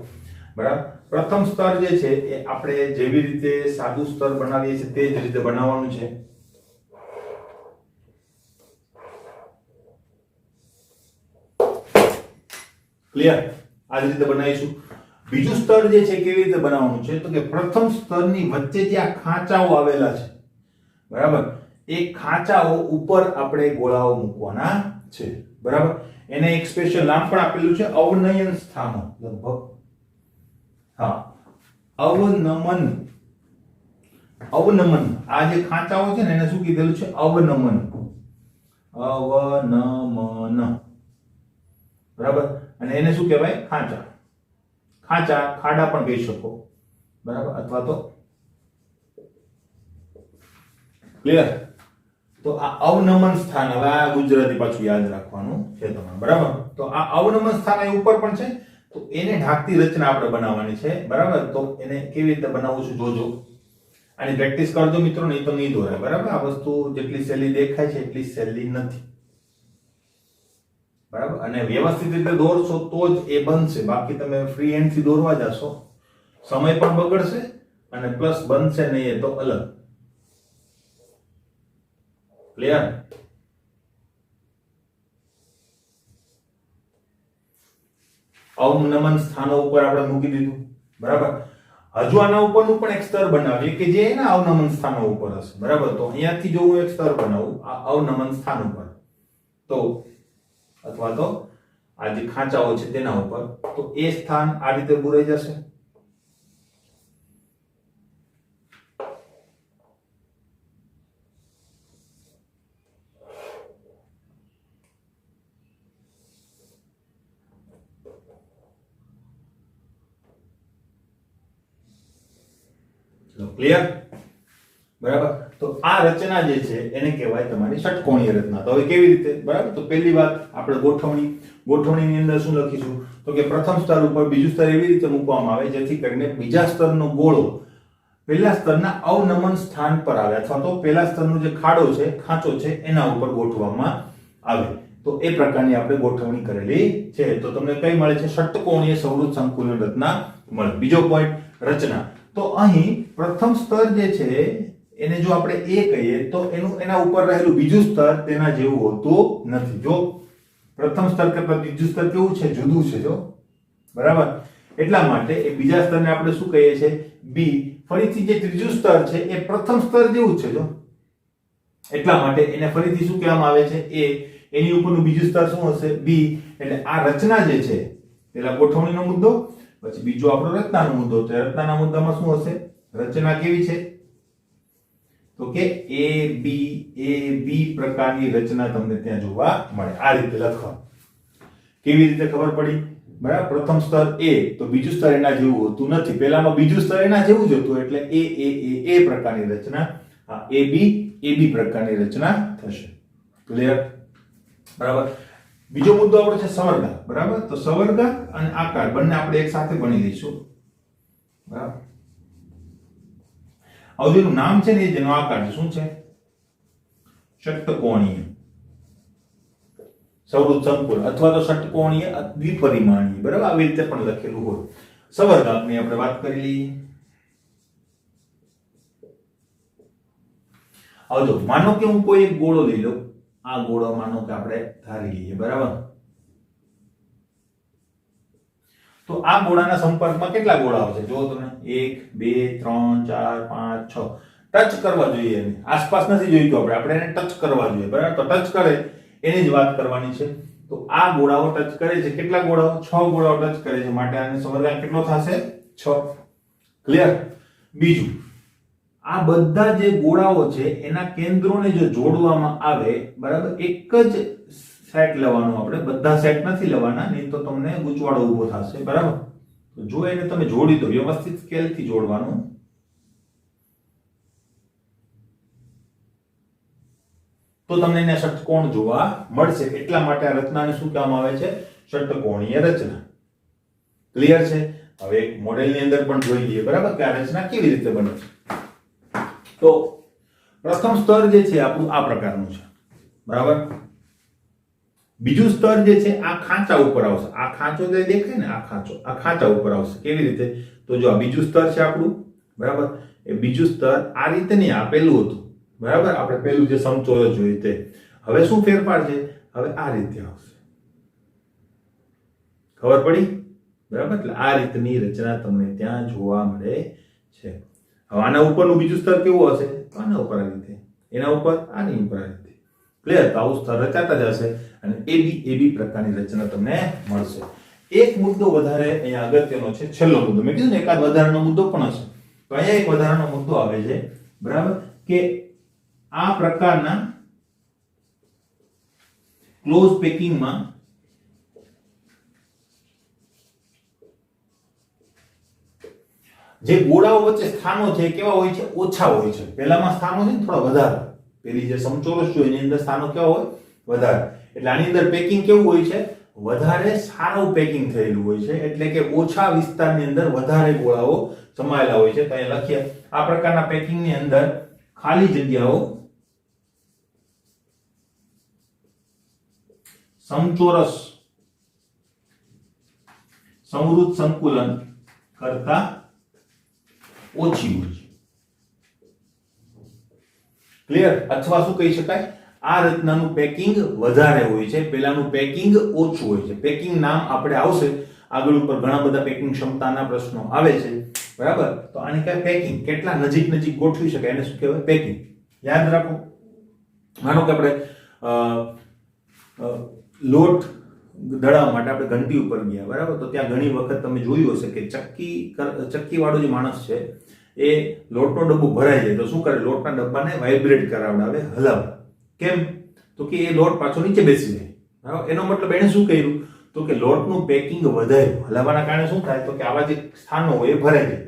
બરાબર. પ્રથમ સ્તર જે છે એ આપણે જેવી રીતે સાદું સ્તર બનાવીએ છીએ તે જ રીતે બનાવવાનું છે. ક્લિયર? આ જ રીતે બનાવીશું. બીજું સ્તર જે છે કેવી રીતે બનાવવાનું છે? તો કે પ્રથમ સ્તરની વચ્ચે જે આ ખાંચાઓ આવેલા છે, બરાબર, એ ખાંચાઓ ઉપર આપણે ગોળાઓ મૂકવાના છે, બરાબર. એને એક સ્પેશિયલ નામ પણ આપેલું છે, અવનયન સ્થાનો. લગભગ હા, અવનમન. આ જે ખાંચાઓ છે ને એને શું કીધેલું છે? અવનમન. બરાબર, અને એને શું કહેવાય? ખાંચા. ખાંચા, ખાડા પણ કહી શકો, બરાબર, અથવા તો ક્લિયર. તો આ અવનમન સ્થાન, હવે આ ગુજરાતી પાછું યાદ રાખવાનું છે તમારે, બરાબર. તો આ અવનમન સ્થાન અહીં ઉપર પણ છે, તો એને ઢાંકતી રચના આપણે બનાવવાની છે, બરાબર. તો એને કેવી રીતે બનાવવું છે જોજો, આની પ્રેક્ટિસ કરજો મિત્રો, નહીં તો નહીં દોરાય, બરાબર. આ વસ્તુ જેટલી સહેલી દેખાય છે એટલી સહેલી નથી, બરાબર. અને વ્યવસ્થિત રીતે દોરશો તો જ એ બનશે, બાકી તમે ફ્રી હેન્ડ થી દોરવા જશો, સમય પણ બગડશે અને પ્લસ બનશે નહીં, એ તો અલગ. ક્લિયર? અવનમન સ્થાનો ઉપર આપણે મૂકી દીધું, બરાબર. હજુ આના ઉપરનું પણ એક સ્તર બનાવીએ કે જે એના અવનમન સ્થાનો ઉપર હશે, બરાબર. તો અહીંયાથી જો હું એક સ્તર બનાવું આ અવનમન સ્થાન ઉપર, તો અથવા તો આ જે ખાંચાઓ છે તેના ઉપર, તો એ સ્થાન આ રીતે બુરાઈ જશે. ક્લિયર? બરાબર. તો આ રચના જે છે એને કહેવાય તમારી ષટકોણીય રચના. તો હવે કેવી રીતે? બરાબર. તો પહેલી વાત આપણે ગોઠવણીની અંદર શું લખીશું? તો કે પ્રથમ સ્તર ઉપર બીજું સ્તર એવી રીતે મૂકવામાં આવે જેથી કરીને બીજા સ્તરનો ગોળો પહેલા સ્તરના અવનમન સ્થાન પર આવે, અથવા તો પહેલા સ્તરનો જે ખાડો છે, ખાંચો છે, એના ઉપર ગોઠવવામાં આવે. તો એ પ્રકારની આપણે ગોઠવણી કરેલી છે. તો તમને કઈ મળે છે? ષટકોણીય સંવૃત સંકુલન રચના મળે. બીજો પોઈન્ટ, રચના. તો અહીં પ્રથમ સ્તર જે છે એને જો આપણે એ કહીએ તો એના ઉપર રહેલું બીજું સ્તર તેના જેવું હોતું નથી. જો પ્રથમ સ્તર કરતા બીજું સ્તર કેવું છે? જુદું છે, જો, બરાબર. એટલા માટે એ બીજા સ્તરને આપણે શું કહીએ છીએ? બી. ફરીથી જે ત્રીજું સ્તર છે એ પ્રથમ સ્તર જેવું છે, જો, એટલા માટે એને ફરીથી શું કહેવામાં આવે છે? એ. એની ઉપરનું બીજું સ્તર શું હશે? બી. એટલે આ રચના જે છે, પેલા ગોઠવણીનો મુદ્દો, પછી બીજો આપણો રચનાનો મુદ્દો. તો રચનાના મુદ્દામાં શું હશે? રચના કેવી છે? તો કે એ બી પ્રકારની રચના તમને ત્યાં જોવા મળે. આ રીતે લખવા. કેવી રીતે ખબર પડી? બરાબર. પ્રથમ સ્તર એ, તો બીજું સ્તર એના જેવું હોતું નથી. પહેલામાં બીજું સ્તર એના જેવું જ હતું, એટલે એ પ્રકારની રચના. આ એ બી પ્રકારની રચના થશે. ક્લિયર? બરાબર. બીજો મુદ્દો આપણો છે સવર્ગા, બરાબર. તો સવર્ગા અને આકાર બંને આપણે એક સાથે ભણી લઈશું, બરાબર. હવે જેનું નામ છે ને, જેનો આકાર છે, શું છે? ષટકોણીય સંવૃત સંકુલ, અથવા તો ષટકોણીય દ્વિપરિમાણીય, બરાબર. આવી રીતે પણ લખેલું હોય. સવર્ગાની આપણે વાત કરી લઈએ. હવે જો માનો કે હું કોઈ એક ગોળો લઈ લઉં, આ ગોળો માનો કે આપણે ધારી લઈએ, બરાબર. તો આ ગોળાના સંપર્કમાં કેટલા ગોળા આવશે? જો તમે 1 2 3 4 5 6 ટચ કરવા જોઈએ. એને આસપાસ નથી જોઈતું, આપણે એને ટચ કરવા જોઈએ, બરાબર. તો ટચ કરે એની જ વાત કરવાની છે. તો આ ગોળાઓ ટચ કરે છે. કેટલા ગોળાઓ? 6 ગોળાઓ ટચ કરે છે, માટે આને સવર્ગાંક કેટલો થશે? 6. ક્લિયર? બીજું, આ બધા જે ગોળાઓ છે એના કેન્દ્રોને જો જોડવામાં આવે, બરાબર, એક જ સેટ લેવાનો, આપણે બધા સેટ નથી લેવાના, નહીં તો તમને ગૂંચવાડો ઊભો થશે, બરાબર. તો જો એને તમે જોડી દો, વ્યવસ્થિત સ્કેલથી જોડવાનું, તો તમને એને ષટકોણ જોવા મળશે. એટલા માટે આ રચનાને શું કહેવામાં આવે છે? ષટકોણીય રચના. ક્લિયર છે? હવે એક મોડેલની અંદર પણ જોઈ લઈએ, બરાબર, કે આ રચના કેવી રીતે બને છે. તો પ્રથમ સ્તર જે છે આપણું આ પ્રકારનું છે, બરાબર. બીજું સ્તર જે છે આ ખાંચા ઉપર આવશે. આ ખાંચો જે દેખાય ને, આ ખાંચા ઉપર આવશે. કેવી રીતે? તો જો આ બીજું સ્તર છે આપણું, બરાબર. એ બીજું સ્તર આ રીતે નહીં, આ પહેલું હતું, બરાબર. આપણે પહેલું જે સમચોરસ જોયું તે. હવે શું ફેરફાર છે? હવે આ રીતે આવશે. ખબર પડી? બરાબર. એટલે આ રીતની રચના તમને ત્યાં જોવા મળે છે. હવે આના ઉપરનું બીજું સ્તર કેવું હશે? આના ઉપર આ રીતે, એના ઉપર આની ઉપર આ રીતે. ક્લિયર? તો આવું સ્તર રચાતા જશે અને એબી પ્રકારની રચના તમને મળશે. એક મુદ્દો વધારે અહીંયા અગત્યનો છે, છેલ્લો મુદ્દો. મેં કીધું ને એકાદ વધારાનો મુદ્દો પણ હશે. તો અહીંયા એક વધારાનો મુદ્દો આવે છે, બરાબર, કે આ પ્રકારના ક્લોઝ પેકિંગમાં જે ગોળાઓ વચ્ચે સ્થાનો છે કેવા હોય છે? ઓછા હોય છે. પહેલામાં સ્થાનો છે ને થોડા વધારે, પેલી જે સમચોરસ છે એની અંદર સ્થાનો કેવા હોય? વધારે. એટલે આની અંદર પેકિંગ કેવું હોય છે? વધારે સારું પેકિંગ થયેલું હોય છે, એટલે કે ઓછા વિસ્તારની અંદર વધારે ગોળાઓ સમાયેલા હોય છે. તો અહીંયા લખીએ આ પ્રકારના પેકિંગની અંદર ખાલી જગ્યાઓ સમચોરસ સમૃદ્ધ સંકુલન કરતા ઓછી હોય છે. ક્લિયર? અથવા શું કહી શકાય? આ રચનાનું પેકિંગ વધારે હોય છે, પેલાનું પેકિંગ ઓછું હોય છે. પેકિંગ નામ આપણે આવશે આગળ ઉપર, ઘણા બધા પેકિંગ ક્ષમતાના પ્રશ્નો આવે છે, બરાબર? તો આને કહેવાય પેકિંગ. કેટલા નજીક નજીક ગોઠવી શકાય એને શું કહેવાય? પેકિંગ. યાદ રાખો. માનો કે આપણે લોટ દળાવવા માટે આપણે ઘંટી ઉપર ગયા, બરાબર? તો ત્યાં ઘણી વખત તમે જોયું હશે કે ચક્કી વાળો જે માણસ છે એ લોટનો ડબ્બો ભરાઈ જાય તો શું કરે? લોટના ડબ્બાને વાઇબ્રેટ કરાવડાવે, હલાવે. કેમ? તો કે એ લોટ પાછો નીચે બેસી જાય, બરાબર? એનો મતલબ એને શું કર્યું? તો કે લોટનું પેકિંગ વધાર્યું. હલાવવાના કારણે શું થાય? તો કે આવા જે સ્થાનો હોય એ ભરાઈ જાય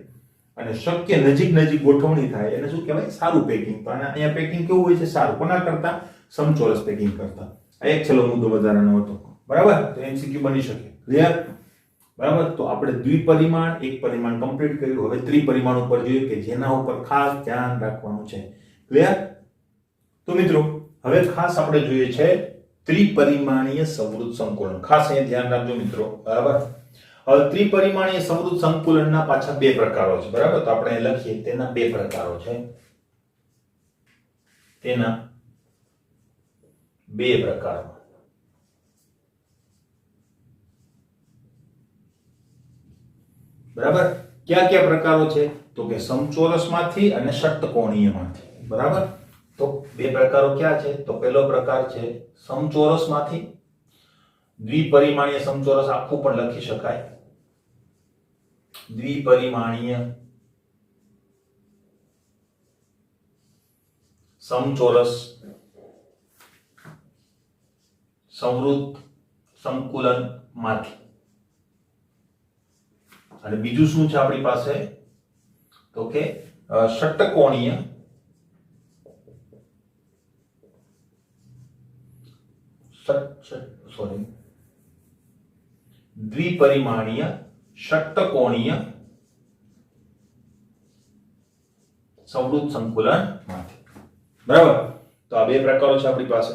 અને શક્ય નજીક નજીક ગોઠવણી થાય. એને શું કહેવાય? સારું પેકિંગ. તો અહીંયા પેકિંગ કેવું હોય છે? સારું. કોના કરતા? સમચોરસ પેકિંગ કરતા. આ એક છેલ્લો મુદ્દો વધારાનો હતો, બરાબર? તો એમસીક્યુ બની શકે. ક્લિયર? બરાબર? તો આપણે દ્વિપરિમાણ, એક પરિમાણ કમ્પ્લીટ કર્યું. હવે ત્રિપરિમાણ ઉપર જોઈએ કે જેના ઉપર ખાસ ધ્યાન રાખવાનું છે. ક્લિયર? તો મિત્રો હવે ખાસ આપણે જોઈએ છે ત્રિપરિમાણીય સમૃદ્ધ સંકુલન. ખાસ અહીંયા ધ્યાન રાખજો મિત્રો, બરાબર? હવે ત્રિપરિમાણીય સમૃદ્ધ સંકુલનના પાછા બે પ્રકારો છે, બરાબર? તો આપણે લખીએ તેના બે પ્રકારો છે. તેના બે પ્રકારો. બરાબર? કયા કયા પ્રકારો છે? તો કે સમચોરસમાંથી અને ષટ્કોણીયમાંથી. બરાબર? તો બે પ્રકારો ક્યાં છે? તો પહેલો પ્રકાર છે સમચોરસમાંથી. દ્વિપરિમાણીય સમચોરસ આખું પણ લખી શકાય. દ્વિપરિમાણીય સમચોરસ સમૃદ્ધ સંકુલન માંથી. અને બીજું શું છે આપણી પાસે? તો કે ષટ્કોણીય દ્વિપરિમાણીય ષટ્કોણીય સમૃદ્ધ સંકુલન માંથી. બરાબર? તો આ બે પ્રકારો છે આપણી પાસે.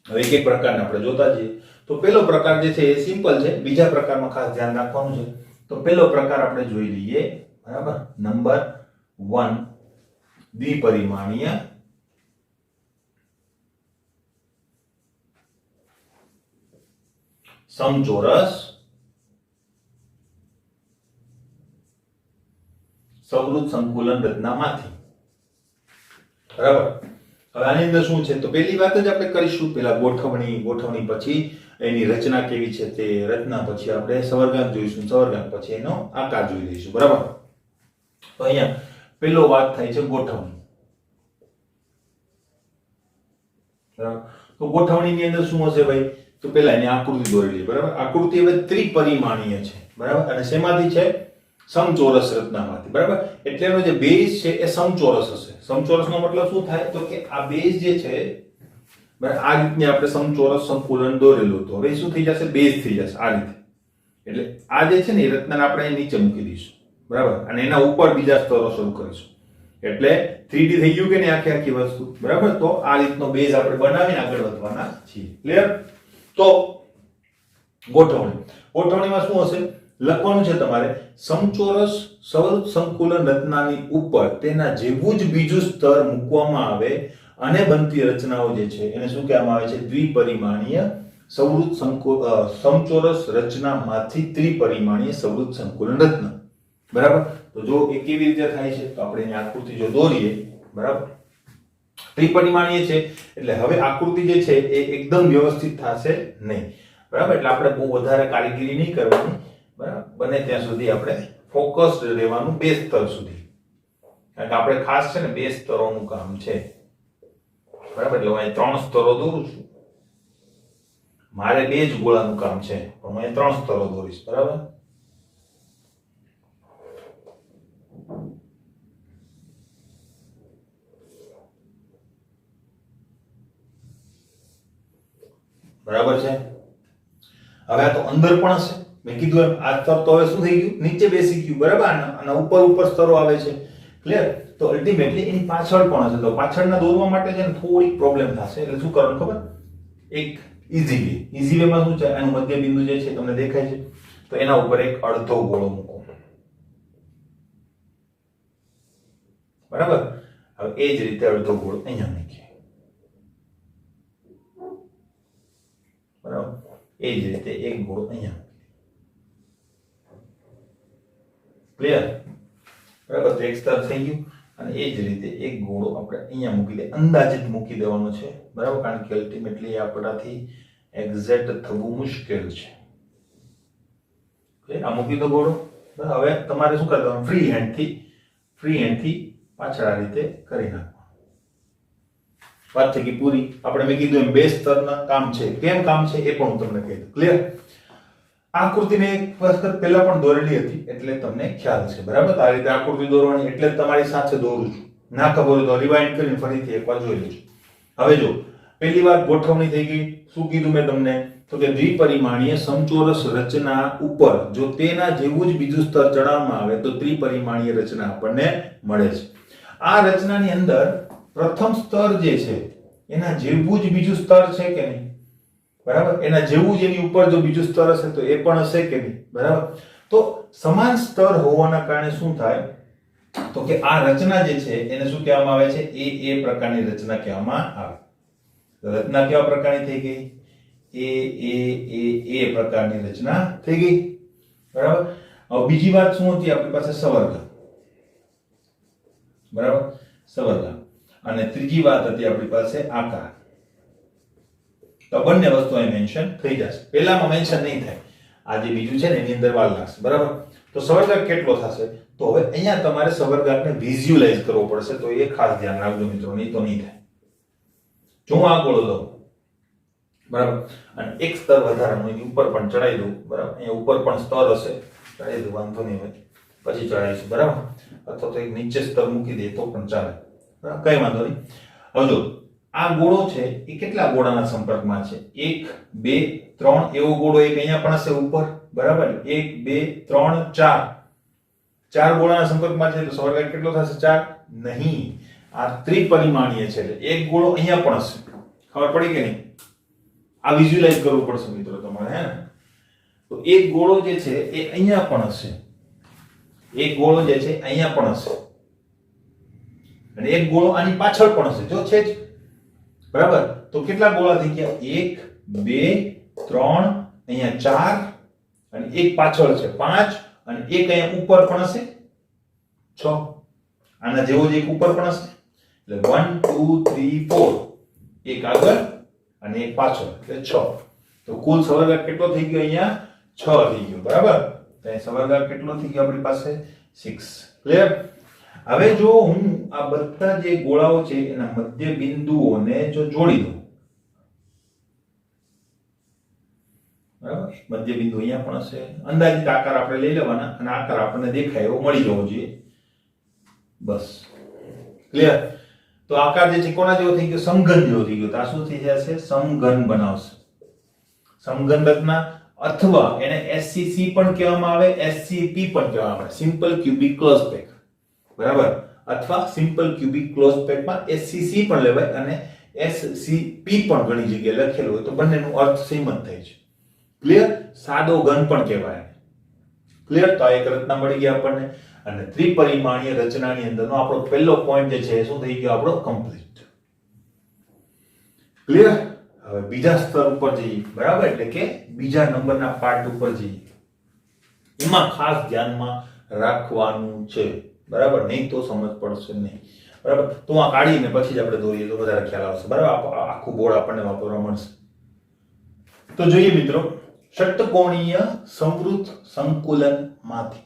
હવે એક એક પ્રકારને આપણે જોતા જઈએ. તો પહેલો પ્રકાર જે છે એ સિમ્પલ છે. બીજા પ્રકારમાં ખાસ ધ્યાન રાખવાનું છે. તો પહેલો પ્રકાર આપણે જોઈ લઈએ, બરાબર? નંબર 1 દ્વિપરિમાણીય સમચોરસ સમૃદ્ધ સંકુલન રચનામાંથી. બરાબર? હવે આની અંદર શું છે? તો પહેલી વાત જ આપણે કરીશું પેલા ગોઠવણી પછી એની રચના કેવી છે તે રચના, પછી આપણે સવર્ગાંક જોઈશું, સવર્ગાંક પછી એનો આકાર જોઈ લઈશું. બરાબર? તો અહીંયા પહેલો વાત થાય છે ગોઠવણી. બરાબર? તો ગોઠવણીની અંદર શું હશે ભાઈ? તો પહેલા એની આકૃતિ દોરી લઈએ. બરાબર? આકૃતિ હવે ત્રિપરિમાણીય છે, બરાબર? અને શેમાંથી છે? સમચોરસ રચનામાંથી. બરાબર? એટલે એનો જે બેઝ છે એ સમચોરસ હશે. સમચોરસનો મતલબ શું થાય? તો કે આ બેઝ જે છે, બરાબર, આ રીતની આપણે સમચોરસ સંકુલન દોરેલું હતું. હવે શું થઈ જશે? બેઝ થઈ જશે આ રીતે. એટલે આ જે છે ને એ રચનાને આપણે નીચે મૂકી દઈશું, બરાબર? અને એના ઉપર બીજા સ્તરો શરૂ કરીશું. એટલે 3D થઈ ગયું કે નહીં આખી આખી વસ્તુ? બરાબર? તો આ રીતનો બેઝ આપણે બનાવીને આગળ વધવાના છીએ. ક્લિયર? તો ગોઠવણીમાં શું હશે? લખવાનું છે તમારે સમચોરસ સમૃદ્ધ સંકુલન રચનાની ઉપર તેના જેવું જ બીજું સ્તર મૂકવામાં આવે અને બનતી રચનાઓ જે છે એને શું કહેવામાં આવે છે? દ્વિપરિમાણીય સમૃદ્ધ સમચોરસ રચનામાંથી ત્રિપરિમાણીય સમૃદ્ધ સંકુલન રચના. બરાબર? તો જો એ કેવી રીતે થાય છે? તો આપણે એની આકૃતિ જો દોરીએ, બરાબર, ત્રિપરિમાણીય છે એટલે હવે આકૃતિ જે છે એ એકદમ વ્યવસ્થિત થશે નહીં. બરાબર? એટલે આપણે બહુ વધારે કારીગરી નહીં કરવાની. બરાબર? બને ત્યાં સુધી આપણે ફોકસ્ડ રહેવાનું બે સ્તર સુધી. કારણ કે આપણે ખાસ છે ને બે સ્તરોનું કામ છે. બરાબર? એટલે હું અહીં 3 સ્તરો દોરું છું. મારે 2 જ ગોળાનું કામ છે પણ હું અહીં 3 સ્તરો દોરીશ. બરાબર? બરાબર છે. હવે આ તો અંદર પણ હશે. મેં કીધું એમ આ સ્તર તો હવે શું થઈ ગયું, નીચે બેસી ગયું. બરાબર, અને ઉપર સ્તરો આવે છે. ક્લિયર? તો અલ્ટિમેટલી એની પાછળ પણ હશે. તો પાછળના દોરવા માટે છે ને થોડીક પ્રોબ્લેમ થશે. એટલે શું કરવાનું ખબર? એક ઈઝી વેમાં શું છે, આનું મધ્ય બિંદુ જે છે તમને દેખાય છે, તો એના ઉપર એક અડધો ગોળો મૂકો. બરાબર, હવે એ જ રીતે અડધો ગોળો અહીંયા મૂકીએ. બરાબર, એ જ રીતે એક ગોળો અહીંયા. ક્લિયર? બરાબર, તો એક સ્તર થઈ ગયું. અને એ જ રીતે એક ગોળો આપણે અહીંયા મૂકી દે, અંદાજિત મૂકી દેવાનો છે. બરાબર, કારણ કે અલ્ટિમેટલી આપણાથી એક્ઝેક્ટ થવું મુશ્કેલ છે. આ મૂકી દો ગોળો. હવે તમારે શું કરવાનું, ફ્રી હેન્ડથી પાછળ આ રીતે કરી નાખવાનું. વાત થઈ ગઈ પૂરી. આપણે મેં કીધું એમ બે સ્તરના કામ છે. કેમ કામ છે એ પણ હું તમને કહી દઉં. ક્લિયર? આકૃતિ મેં એક વખત પહેલા પણ દોરેલી હતી એટલે તમને ખ્યાલ છે. બરાબર, આ રીતે આકૃતિ દોરવાની એટલે જ તમારી સાથે દોરું છું. ના ખબર હોય તો રિવાઇન્ડ કરીને ફરીથી એકવાર જોઈ લેજો. હવે જો પહેલી વાર ગોઠવણી થઈ ગઈ. શું કીધું મેં તમને? તો કે દ્વિપરિમાણીય સમચોરસ રચના ઉપર જો તેના જેવું જ બીજું સ્તર ચડાવવામાં આવે તો ત્રિપરિમાણીય રચના આપણને મળે છે. આ રચનાની અંદર પ્રથમ સ્તર જે છે એના જેવું જ બીજું સ્તર છે કે નહીં? બરાબર, એના જેવું જ એની ઉપર જો બીજું સ્તર હશે તો એ પણ હશે કે નહીં? બરાબર, તો સમાન સ્તર હોવાના કારણે શું થાય, તો કે આ રચના જે છે એને શું કહેવામાં આવે છે? એ પ્રકારની રચના કહેવામાં આવે. રચના કેવા પ્રકારની થઈ ગઈ? એ પ્રકારની રચના થઈ ગઈ. બરાબર, હવે બીજી વાત શું હતી આપણી પાસે? સવર્ગ. બરાબર, સવર્ગ. અને ત્રીજી વાત હતી આપણી પાસે આકાર. તો બંને વસ્તુ અહીં મેન્શન થઈ જશે. પહેલામાં મેન્શન નહીં થાય. આ જે બીજું છે ને એની અંદર વાર લાગશે. બરાબર, તો સવર્ગાંક કેટલો થશે? તો હવે અહીંયા તમારે સવર્ગાંકને વિઝ્યુઅલાઇઝ કરવો પડશે. તો એ ખાસ ધ્યાન રાખજો મિત્રો, નહીં તો નહીં થાય. જો હું આ ગોળો લઉં, બરાબર, અને એક સ્તર વધારાનું એની ઉપર પણ ચડાવી દઉં. બરાબર, અહીંયા ઉપર પણ સ્તર હશે, ચડાવી દઉં, વાંધો નહીં હોય, પછી ચડાવીશું. બરાબર, અથવા તો એક નીચે સ્તર મૂકી દઈએ તો પણ ચાલે. બરાબર, કઈ વાંધો નહીં. હવે જો આ ગોળો છે એ કેટલા ગોળાના સંપર્કમાં છે? 1 2 3 એવો ગોળો એક અહીંયા પણ હશે ઉપર. બરાબર, 1 2 3 4 ચાર ગોળાના સંપર્કમાં છે. તો સવર્ગાંક કેટલો થશે? 4 નહીં. આ ત્રિપરિમાણીય છે એટલે એક ગોળો અહીંયા પણ હશે. ખબર પડી કે નહીં? આ વિઝ્યુઅલાઇઝ કરવું પડશે મિત્રો તમારે, હે ને? તો એક ગોળો જે છે એ અહીંયા પણ હશે. એક ગોળો જે છે અહીંયા પણ હશે. અને એક ગોળો આની પાછળ પણ હશે. જો છે જ. બરાબર, તો કેટલા ગોળા થઈ ગયા? 1 2 3 અહીંયા 4 અને એક પાછળ છે 5 અને એક અહીંયા ઉપર પણ હશે 6. આના જેવો જ એક ઉપર પણ હશે. એટલે 1 2 3 4 એક આગળ અને એક પાછળ એટલે 6. તો કુલ સવર્ગાંક કેટલો થઈ ગયો? અહીંયા 6 થઈ ગયો. બરાબર, તો અહીં સવર્ગાંક કેટલો થઈ ગયો આપણી પાસે? 6. ક્લિયર? હવે જો હું આ બધા જે ગોળાઓ છે એના મધ્ય બિંદુઓને જો જોડી દઉં, બરાબર, મધ્ય બિંદુ અહીંયા પણ હશે. અંદાજિત આકાર આપણે લઈ લેવાના અને આકાર આપણને દેખાય એવો મળી જવો જોઈએ. બસ, ક્લિયર? તો આકાર જે છે કોના જેવો થઈ ગયો? સમઘન જેવો થઈ ગયો. તો આ શું થઈ જશે? સમઘન બનાવશે. સમઘન રચના, અથવા એને SCC પણ કહેવામાં આવે, SCP પણ કહેવામાં આવે, સિમ્પલ ક્યુબિક ક્લોઝ પેક. બરાબર, અથવા સિમ્પલ ક્યુબિક ક્લોઝ પેકમાં SCC પણ લેવાય અને SCP પણ ઘણી જગ્યાએ લખેલું હોય. તો બંનેનો અર્થ સેમ જ થાય છે. ક્લિયર? સાદો ઘન પણ કહેવાય. ક્લિયર? તો આ એક રચના મળી ગઈ આપણને. અને ત્રિપરિમાણીય રચનાની અંદરનો આપણો પહેલો પોઈન્ટ જે છે શું થઈ ગયો? આપણો કમ્પ્લીટ. ક્લિયર? હવે બીજા સ્તર ઉપર જઈએ. બરાબર, એટલે કે બીજા નંબરના પાર્ટ ઉપર જઈએ. એમાં ખાસ ધ્યાનમાં રાખવાનું છે. બરાબર, નહીં તો સમજ પડશે નહીં. બરાબર, તો આ કાઢીને પછી જ આપણે દોરીએ તો વધારે ખ્યાલ આવશે. બરાબર, આખું બોર્ડ આપણને વાપરવા મળશે. તો જોઈએ મિત્રો, ષટ્કોણીય સંવૃત સંકુલન માંથી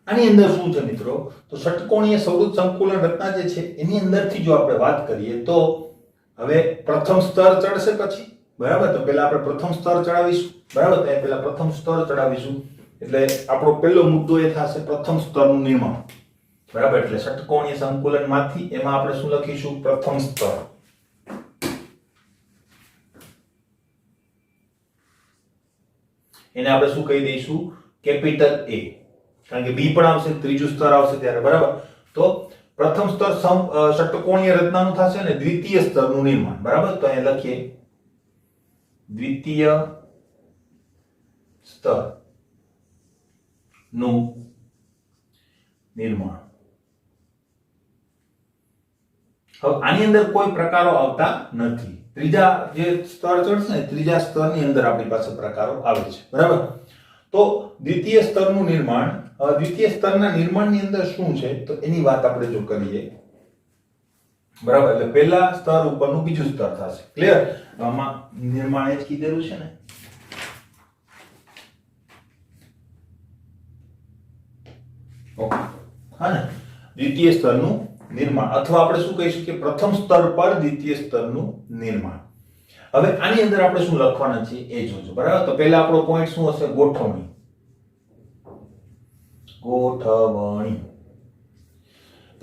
આની અંદર શું છે મિત્રો? તો ષટ્કોણીય સંવૃત સંકુલન રચના જે છે એની અંદરથી જો આપણે વાત કરીએ તો હવે પ્રથમ સ્તર ચડશે પછી. બરાબર, તો પહેલા આપણે પ્રથમ સ્તર ચડાવીશું. બરાબર, તો પહેલા પ્રથમ સ્તર ચડાવીશું એટલે આપણો પહેલો મુદ્દો એ થશે પ્રથમ સ્તરનું નિર્માણ. બરાબર, એટલે ષટ્કોણીય સંકુલન માંથી એમાં આપણે શું લખીશું? પ્રથમ સ્તર. એને આપણે શું કહી દઈશું? કેપિટલ A, કારણ કે B પણ આવશે, ત્રીજું સ્તર આવશે ત્યારે, બરાબર. તો પ્રથમ સ્તર ષટ્કોણીય રચનાનું થશે અને દ્વિતીય સ્તરનું નિર્માણ, બરાબર. તો અહીંયા લખીએ દ્વિતીય સ્તર નું નિર્માણ. હવે આની અંદર કોઈ પ્રકારો આવતા નથી. ત્રીજા જે સ્તર ચડશે ને, ત્રીજા સ્તરની અંદર આપણી પાસે પ્રકારો આવે છે, બરાબર. તો દ્વિતીય સ્તરનું નિર્માણ, દ્વિતીય સ્તરના નિર્માણની અંદર શું છે તો એની વાત આપણે જો કરીએ, બરાબર. એટલે પહેલા સ્તર ઉપરનું બીજું સ્તર થશે. ક્લિયર? આમાં નિર્માણ એ જ કીધેલું છે ને. ઓકે, હા ને. દ્વિતીય સ્તરનું નિર્માણ, અથવા આપણે શું કહી શકીએ, પ્રથમ સ્તર પર દ્વિતીય સ્તરનું નિર્માણ. હવે આની અંદર આપણે શું લખવાના છે એ જોજો, બરાબર. તો પહેલા આપણો પોઈન્ટ શું હશે? ગોઠવણી. ગોઠવણી.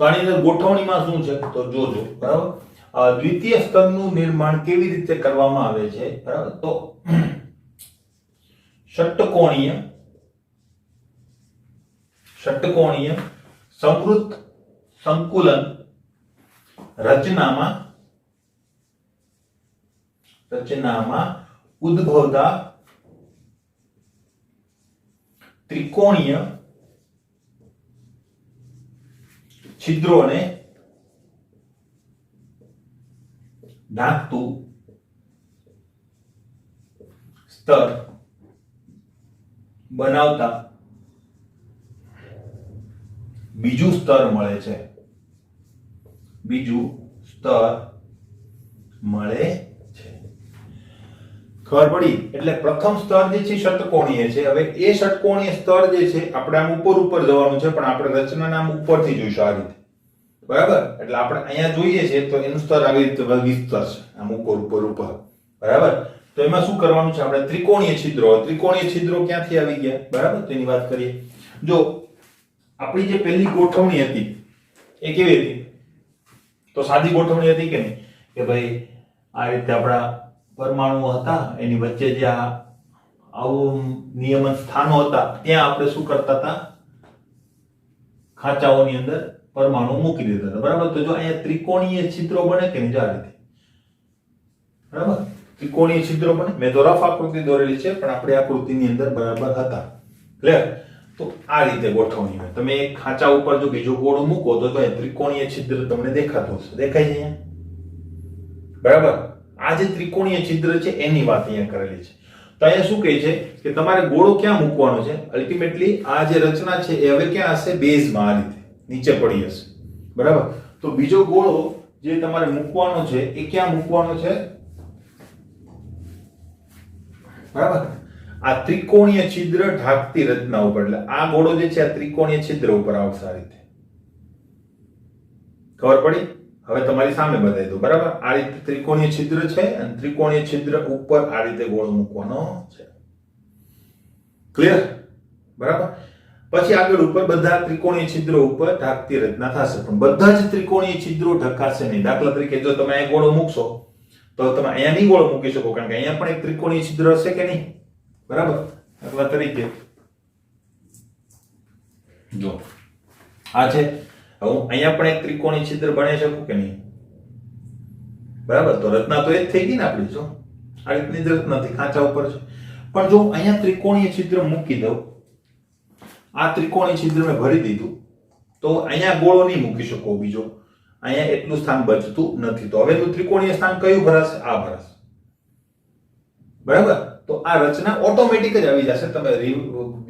તો આની અંદર ગોઠવણીમાં શું છે તો જોજો, બરાબર. દ્વિતીય સ્તરનું નિર્માણ કેવી રીતે કરવામાં આવે છે, બરાબર. તો ષટ્કોણીય સમૃદ્ધ સંકુલન રચનામાં ઉદ્ભવતા ત્રિકોણીય છિદ્રોને ઢાંકતું સ્તર બનાવતા બીજું સ્તર મળે છે. ખબર પડી? એટલે પ્રથમ સ્તર જે છે ષટ્કોણીય છે. હવે એ ષટ્કોણીય સ્તર જે છે આપણે આમ ઉપર જવાનું છે, પણ આપણે રચનાના આમ ઉપરથી જોઈશું આ રીતે, બરાબર. એટલે આપણે અહીંયા જોઈએ છે તો એનું સ્તર આવી રીતે વિસ્તરશે આમ ઉપર, બરાબર. તો એમાં શું કરવાનું છે આપણે? ત્રિકોણીય છિદ્રો. ત્રિકોણીય છિદ્રો ક્યાંથી આવી ગયા, બરાબર. તો એની વાત કરીએ. જો આપણી જે પહેલી ગોઠવણી હતી એ કેવી હતી? તો સાદી ગોઠવણી હતી કે નહીં, કે ભાઈ આ રીતે આપણા પરમાણુઓ હતા, એની વચ્ચે જે આવું નિયમન સ્થાનો હતા ત્યાં આપણે શું કરતા હતા? ખાંચાઓની અંદર પરમાણુ મૂકી દેતા હતા, બરાબર. તો જો અહીંયા ત્રિકોણીય છિદ્રો બને કે નહીં, આ રીતે, બરાબર. ત્રિકોણીય છિદ્રો બને. મેં તો રફ આકૃતિ દોરેલી છે, પણ આપણે આકૃતિની અંદર બરાબર હતા. ક્લિયર? તો આ રીતે ગોઠવણી હોય. તમે એક ખાંચા ઉપર જો બીજો ગોળો મૂકો તો ત્રિકોણીય છિદ્ર તમને દેખાતું હશે. દેખાય છે અહીંયા, બરાબર. આ જે ત્રિકોણીય છિદ્ર છે એની વાત અહીંયા કરેલી છે. તો અહીંયા શું કહે છે કે તમારે ગોળો ક્યાં મૂકવાનો છે? અલ્ટિમેટલી આ જે રચના છે એ હવે ક્યાં હશે? બેઝમાં, આ રીતે નીચે પડી હશે, બરાબર. તો બીજો ગોળો જે તમારે મૂકવાનો છે એ ક્યાં મૂકવાનો છે, બરાબર? આ ત્રિકોણીય છિદ્ર ઢાંકતી રચના ઉપર. એટલે આ ગોળો જે છે આ ત્રિકોણીય છિદ્ર ઉપર આવશે આ રીતે. ખબર પડી? હવે તમારી સામે બતાવી દો, બરાબર. આ રીતે ત્રિકોણીય છિદ્ર છે અને ત્રિકોણીય છિદ્ર ઉપર આ રીતે ગોળો મૂકવાનો છે. ક્લિયર? બરાબર. પછી આગળ ઉપર બધા ત્રિકોણીય છિદ્રો ઉપર ઢાંકતી રચના થશે, પણ બધા જ ત્રિકોણીય છિદ્રો ઢકાશે નહીં. દાખલા તરીકે જો તમે અહીં ગોળો મૂકશો તો તમે અહીંયા નહીં ગોળો મૂકી શકો, કારણ કે અહીંયા પણ એક ત્રિકોણીય છિદ્ર હશે કે નહીં, બરાબર. દાખલા તરીકે જો આ છે, હું અહીંયા પણ એક ત્રિકોણીય છિદ્ર બનાવી શકું કે નહીં, બરાબર. તો રચના તો એ જ થઈ ગઈ ને આપણી. જો આ રીતની જ રચના થઈ, ખાંચા ઉપર છે. પણ જો અહીંયા ત્રિકોણીય છિદ્ર મૂકી દઉં, આ ત્રિકોણીય છિદ્ર મેં ભરી દીધું, તો અહીંયા ગોળો નહીં મૂકી શકો બીજો. અહીંયા એટલું સ્થાન બચતું નથી. તો હવેનું ત્રિકોણીય સ્થાન કયું ભરાશે? આ ભરાશે, બરાબર. તો આ રચના ઓટોમેટિક જ આવી જશે. તમે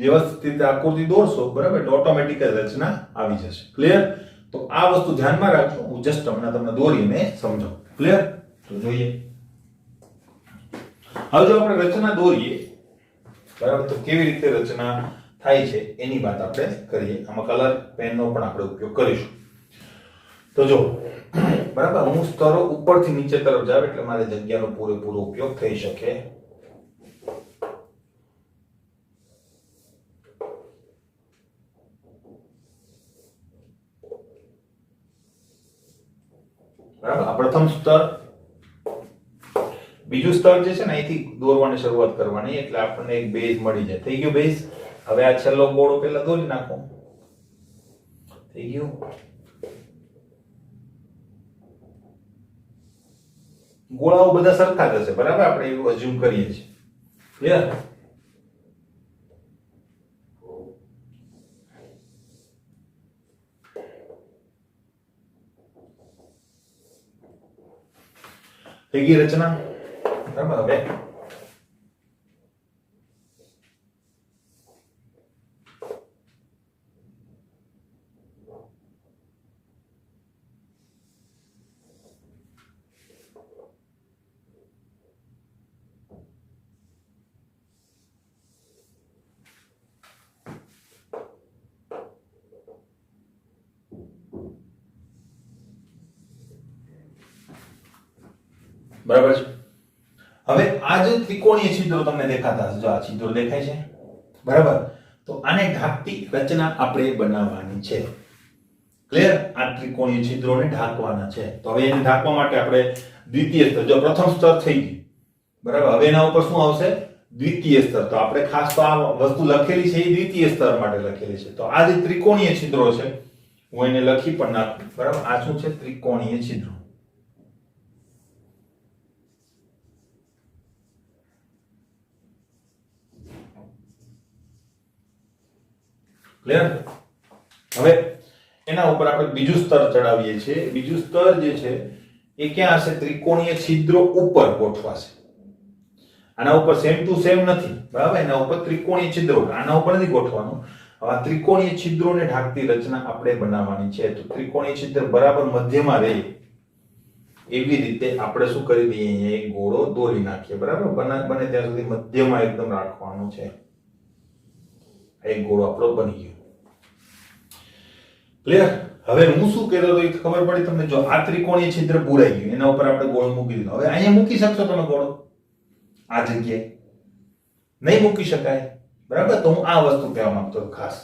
વ્યવસ્થિત આકૃતિ દોરશો, બરાબર, એટલે ઓટોમેટિક જ રચના આવી જશે. ક્લિયર? તો આ વસ્તુ ધ્યાનમાં રાખજો. હું જસ્ટ હમણાં તમને દોરીને સમજાવું. ક્લિયર? તો જોઈએ. હવે જો આપણે રચના દોરીએ, બરાબર, તો કેવી રીતે રચના થાય છે એની વાત આપણે કરીએ. આમાં કલર પેનનો પણ આપણે ઉપયોગ કરીશું. તો જો, બરાબર, હું સ્તરો ઉપરથી નીચે તરફ જાવ એટલે મારે જગ્યાનો પૂરેપૂરો ઉપયોગ થઈ શકે. બરાબર. આ પ્રથમ સ્તર, બીજું સ્તર જે છે ને અહીંથી દોરવાની શરૂઆત કરવાની એટલે આપણને એક બેઝ મળી જાય. થઈ ગયું બેઝ. હવે આ છેલ્લો ગોળો પહેલા દોરી નાખો. થઈ ગયું. ગોળાઓ બધા સરખા જ હશે, બરાબર? આપણે એવું અઝ્યુમ કરીએ છીએ. ક્લિયર? થઈ ગઈ રચના, બરાબર? હવે બરાબર છે. હવે આ જે ત્રિકોણીય છિદ્રો તમને દેખાતા હશે, જો આ છિદ્રો દેખાય છે, બરાબર? તો આને ઢાંકતી રચના આપણે બનાવવાની છે. ક્લિયર? આ ત્રિકોણીય છિદ્રોને ઢાંકવાના છે. તો હવે એને ઢાંકવા માટે આપણે દ્વિતીય સ્તર, જો પ્રથમ સ્તર થઈ ગયું, બરાબર? હવે એના ઉપર શું આવશે? દ્વિતીય સ્તર. તો આપણે ખાસ તો આ વસ્તુ લખેલી છે એ દ્વિતીય સ્તર માટે લખેલી છે. તો આ જે ત્રિકોણીય છિદ્રો છે હું એને લખી પણ નાખું, બરાબર? આ શું છે? ત્રિકોણીય છિદ્રો. ક્લિયર? હવે એના ઉપર આપણે બીજું સ્તર ચડાવીએ છીએ. બીજું સ્તર જે છે એ ક્યાં હશે? ત્રિકોણીય છિદ્રો ઉપર ગોઠવાશે. આના ઉપર સેમ ટુ સેમ નથી, બરાબર? એના ઉપર ત્રિકોણીય છિદ્રો, આના ઉપર નથી ગોઠવાનું. આ ત્રિકોણીય છિદ્રોને ઢાંકતી રચના આપણે બનાવવાની છે. તો ત્રિકોણીય છિદ્ર બરાબર મધ્યમાં રહે એવી રીતે આપણે શું કરી દઈએ? એક ગોળો દોરી નાખીએ, બરાબર? બને ત્યાં સુધી મધ્યમાં એકદમ રાખવાનું છે. એક ગોળો આપણો બની ગયો. ક્લિયર? હવે હું શું કહેતો હતો એ ખબર પડી તમને? જો આ ત્રિકોણીય છિદ્ર પૂરાઈ ગયું, એના ઉપર આપણે ગોળો મૂકી દીધો. હવે અહીંયા મૂકી શકશો તમે ગોળો? આ જગ્યાએ નહીં મૂકી શકાય, બરાબર? તો હું આ વસ્તુ કહેવા માંગતો હતો ખાસ.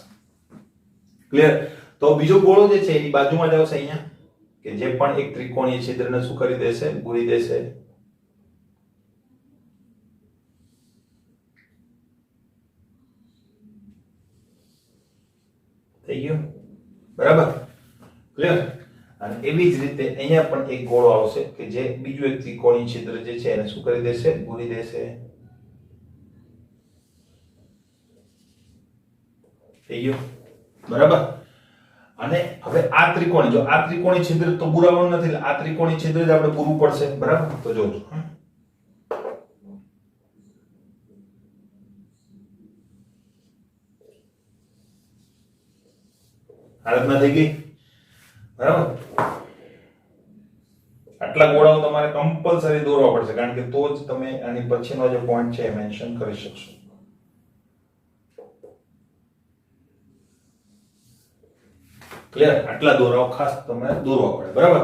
ક્લિયર? તો બીજો ગોળો જે છે એની બાજુમાં જ આવશે અહીંયા, કે જે પણ એક ત્રિકોણીય છિદ્રને શું કરી દેશે? પૂરી દેશે. થઈ ગયું, બરાબર? ક્લિયર? અને એવી જ રીતે અહીંયા પણ એક ગોળો આવશે કે જે બીજું એક ત્રિકોણીય છિદ્ર જે છે એને શું કરી દેશે? પૂરી દેશે. થઈ ગયું, બરાબર? અને હવે આ ત્રિકોણી, જો આ ત્રિકોણીય છિદ્ર તો પૂરાવાનું નથી, એટલે આ ત્રિકોણીય છિદ્ર જ આપણે પૂરું પડશે, બરાબર? તો જોજો. હાલતમાં થઈ ગઈ, બરાબર? આટલા ગોળાઓ તમારે કમ્પલસરી દોરવા પડશે, કારણ કે તો જ તમે આની પછીનો જે પોઈન્ટ છે એ મેન્શન કરી શકશો. ક્લિયર? આટલા દોરાઓ ખાસ તમે દોરવા પડે, બરાબર?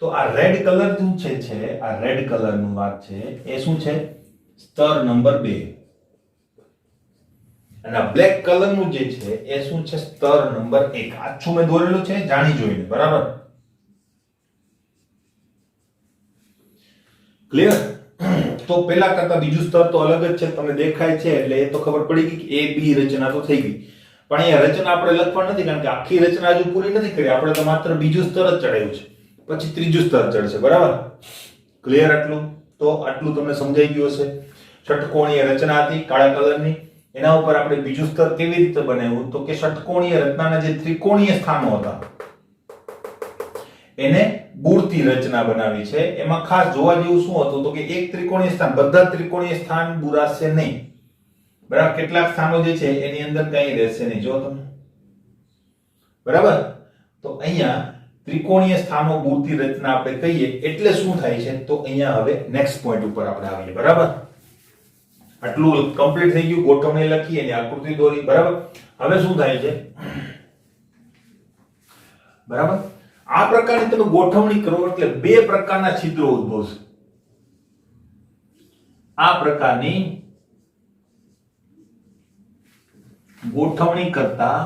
તો આ રેડ કલર શું છે આ રેડ કલરનું વાત છે એ શું છે? સ્તર નંબર 2. અને આ બ્લેક કલરનું જે છે એ શું છે? સ્તર નંબર 1. આછું મેં દોરેલું છે જાણી જોઈને, બરાબર? ક્લિયર? તો પેલા કરતા બીજું સ્તર તો અલગ જ છે, તમને દેખાય છે એટલે એ તો ખબર પડી ગઈ કે એ બી રચના તો થઈ ગઈ. પણ અહીંયા રચના આપણે લખવા નથી, કારણ કે આખી રચના હજુ પૂરી નથી કરી. આપણે તો માત્ર બીજું સ્તર જ ચડાવ્યું છે, પછી ત્રીજું સ્તર ચડશે, બરાબર? ક્લિયર? આટલું તો આટલું તમને સમજાઈ ગયું હશે. ષટકોણીય રચના હતી કાળા કલરની, એના ઉપર આપણે બીજું સ્તર કેવી રીતે બનાવ્યું? તો કે ષટકોણીય રચનાના જે ત્રિકોણીય સ્થાનો હતા એને બુરતી રચના બનાવી છે. એમાં ખાસ જોવા જેવું શું હતું? તો કે એક ત્રિકોણીય સ્થાન, બધા ત્રિકોણીય સ્થાન બુરાશે નહીં, બરાબર? કેટલાક સ્થાનો જે છે એની અંદર કઈ રહેશે નહીં, જો તમે, બરાબર? તો અહીંયા ત્રિકોણીય સ્થાનો બુરતી રચના આપણે કહીએ એટલે શું થાય છે? તો અહીંયા હવે નેક્સ્ટ પોઈન્ટ ઉપર આપણે આવીએ, બરાબર? આટલું કમ્પ્લીટ થઈ ગયું. ગોઠવણી લખી અને આકૃતિ દોરી, બરાબર? હવે શું થાય છે? બરાબર? આ પ્રકારની તમે ગોઠવણી કરો એટલે બે પ્રકારના છિદ્રો ઉદ્ભવશે. આ પ્રકારની ગોઠવણી કરતા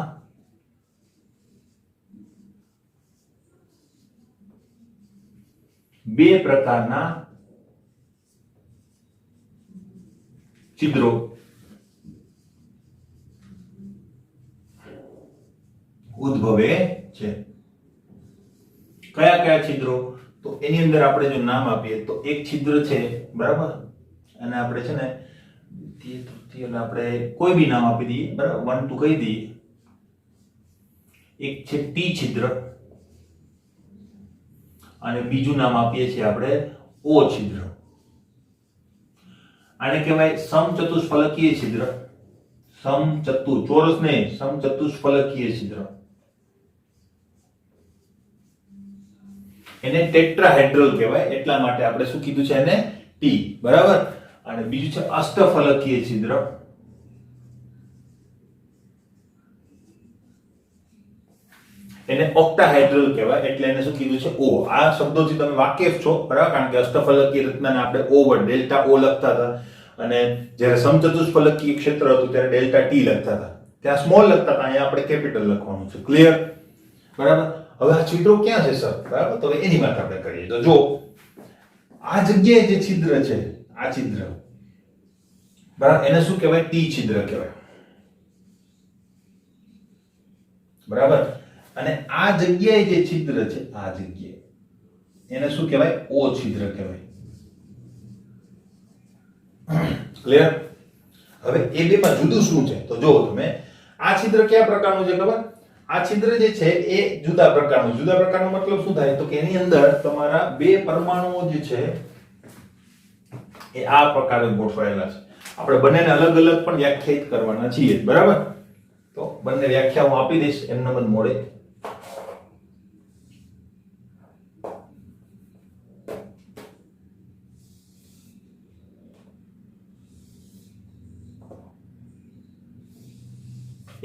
બે પ્રકારના છિદ્રો ઉદ્ભવે છે. કયા કયા છિદ્રો? તો એની અંદર આપણે જો નામ આપીએ તો એક છિદ્ર છે, બરાબર, અને આપણે છે ને તૃતીય આપણે કોઈ બી નામ આપી દઈએ, બરાબર, 1 2 કહી દઈએ. એક છે ટી છિદ્ર અને બીજું નામ આપીએ છીએ આપણે ઓ છિદ્ર. આને કહેવાય સમચતુષ્ફલકીય છિદ્ર. ચોરસ નહીં, સમચતુષ્ફલકીય છિદ્ર. એને ટેટ્રાહેડ્રલ કહેવાય, એટલા માટે આપણે શું કીધું છે એને? ટી, બરાબર. અને બીજું છે અષ્ટફલકીય છિદ્ર. એને ઓક્ટાહેડ્રલ કહેવાય, એટલે એને શું કીધું છે? ઓ. આ શબ્દોથી તમે વાકેફ છો, બરાબર, કારણ કે અષ્ટફલકીય રચનાને આપણે ઓ વડ ડેલ્ટા ઓ લખતા હતા, અને જ્યારે સમચતુષ્ફલકીય ક્ષેત્ર હતું ત્યારે ડેલ્ટા ટી લખતા હતા. ત્યાં સ્મોલ લખતા હતા, અહીંયા આપણે કેપિટલ લખવાનું છે. ક્લિયર? બરાબર. હવે આ છિદ્રો ક્યાં છે સર? બરાબર, તો એની વાત આપણે કરીએ. તો જો આ જગ્યાએ જે છિદ્ર છે, આ છિદ્ર, બરાબર, એને શું કહેવાય? ટી છિદ્ર કહેવાય, બરાબર. અને આ જગ્યાએ જે છિદ્ર છે, આ જગ્યાએ, એને શું કહેવાય? ઓ છિદ્ર કહેવાય. ક્લિયર? હવે એ બેમાં જુદું શું છે? તો જો તમે આ છિદ્ર કયા પ્રકારનું છે ખબર? આ છિદ્ર જે છે એ જુદા પ્રકારનું. જુદા પ્રકારનો મતલબ શું થાય? તો કે એની અંદર તમારા બે પરમાણુઓ જે છે એ આ પ્રકારે ગોઠવાયેલા છે. આપણે બંનેને અલગ અલગ પણ વ્યાખ્યાયિત કરવાના છીએ, બરાબર. તો બંને વ્યાખ્યા હું આપી દઈશ એમના જ મોડે.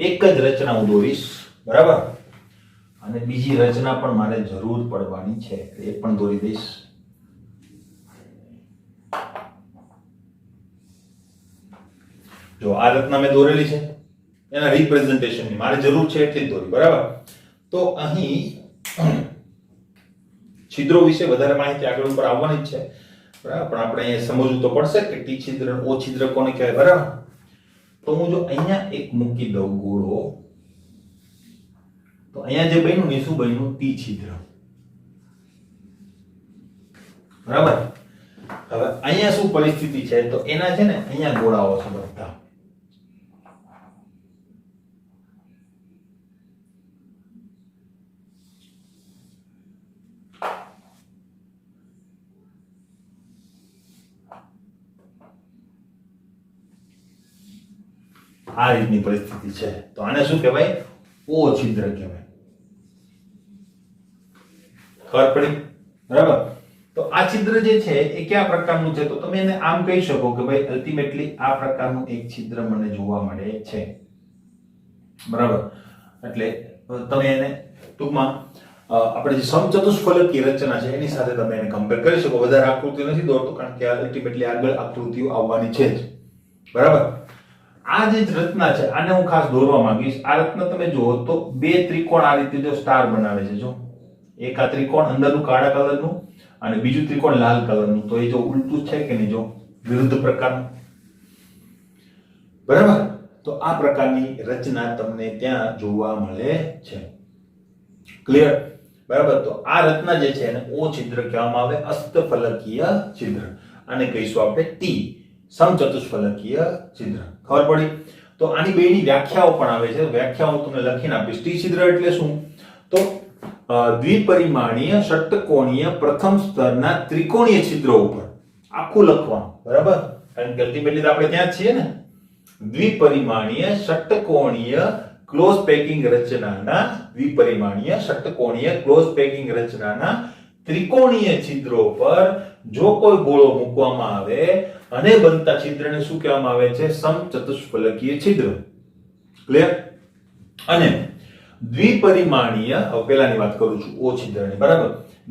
એક જ રચના હું દોરીશ, બરાબર, અને બીજી રચના પણ મારે જરૂર પડવાની છે, એ પણ દોરી દઈશ. જો આ રચના મેં દોરેલી છે, એના રિપ્રેઝન્ટેશનની મારે જરૂર છે એટલી જ દોરી, બરાબર. તો અહીં છિદ્રો વિશે વધારે માહિતી આગળ ઉપર આવવાની જ છે, બરાબર, પણ આપણે અહીંયા સમજવું તો પડશે કે ટી છિદ્ર, ઓ છિદ્ર કોને કહેવાય, બરાબર. તો હું જો અહીંયા એક મૂકી દઉં ગોળો, તો અહીંયા જે બન્યું ને શું બન્યું? ટી છિદ્ર, બરાબર. હવે અહીંયા શું પરિસ્થિતિ છે? તો એના છે ને અહીંયા ગોળાઓ છે બધા, આ રીતની પરિસ્થિતિ છે. તો આને શું કહેવાય? ઓ છિદ્ર કહેવાય. ખબર પડી? બરાબર. તો આ છિદ્ર જે છે એ કયા પ્રકારનું છે? તો તમે એને આમ કહી શકો કે ભાઈ અલ્ટિમેટલી આ પ્રકારનું એક છિદ્ર મને જોવા મળે છે, બરાબર. એટલે તમે એને ટૂંકમાં આપણે જે સમચતુષ્ફલકીય રચના છે એની સાથે તમે એને કમ્પેર કરી શકો. વધારે આકૃતિ નથી દોરતો કારણ કે અલ્ટિમેટલી આગળ આકૃતિઓ આવવાની છે જ, બરાબર. આ જે રચના છે આને હું ખાસ દોરવા માંગીશ. આ રચના તમે જુઓ તો બે ત્રિકોણ આ રીતે જો સ્ટાર બનાવે છે. જો એક આ ત્રિકોણ અંદરનું કાળા કલરનું અને બીજું ત્રિકોણ લાલ કલરનું. તો એ જો ઉલટું છે કે નહીં? જો વિરુદ્ધ પ્રકારનું, બરાબર. તો આ પ્રકારની રચના તમને ત્યાં જોવા મળે છે. ક્લિયર? બરાબર. તો આ રચના જે છે એને ઓ છિદ્ર કહેવામાં આવે, અષ્ટફલકીય છિદ્ર. આને કહીશું આપણે ટી, સમચતુષ્ફલકીય છિદ્ર. ખબર પડી? તો આની બેની વ્યાખ્યાઓ પણ આવે છે. વ્યાખ્યાઓ હું તમને લખીને આપીશ. ટી છિદ્ર એટલે શું? તો દ્વિપરિમાણીય ષટ્કોણીય પ્રથમ સ્તરના ત્રિકોણીય છિદ્રો ઉપર આખું લખવાનું, બરાબર, કારણ કે અલ્ટિમેટલી આપણે ત્યાં જ છીએ ને. દ્વિપરિમાણીય ષટ્કોણીય ક્લોઝ પેકિંગ રચનાના ત્રિકોણીય છિદ્રો પર જો કોઈ ગોળો મૂકવામાં આવે અને બનતા છિદ્રને શું કહેવામાં આવે છે? સમચતુષ્ફલકીય છિદ્ર. ક્લિયર? અને દ્વિપરિમાણીય, હવે પહેલાની વાત કરું છું ઓ છિદ્રની, બરાબર.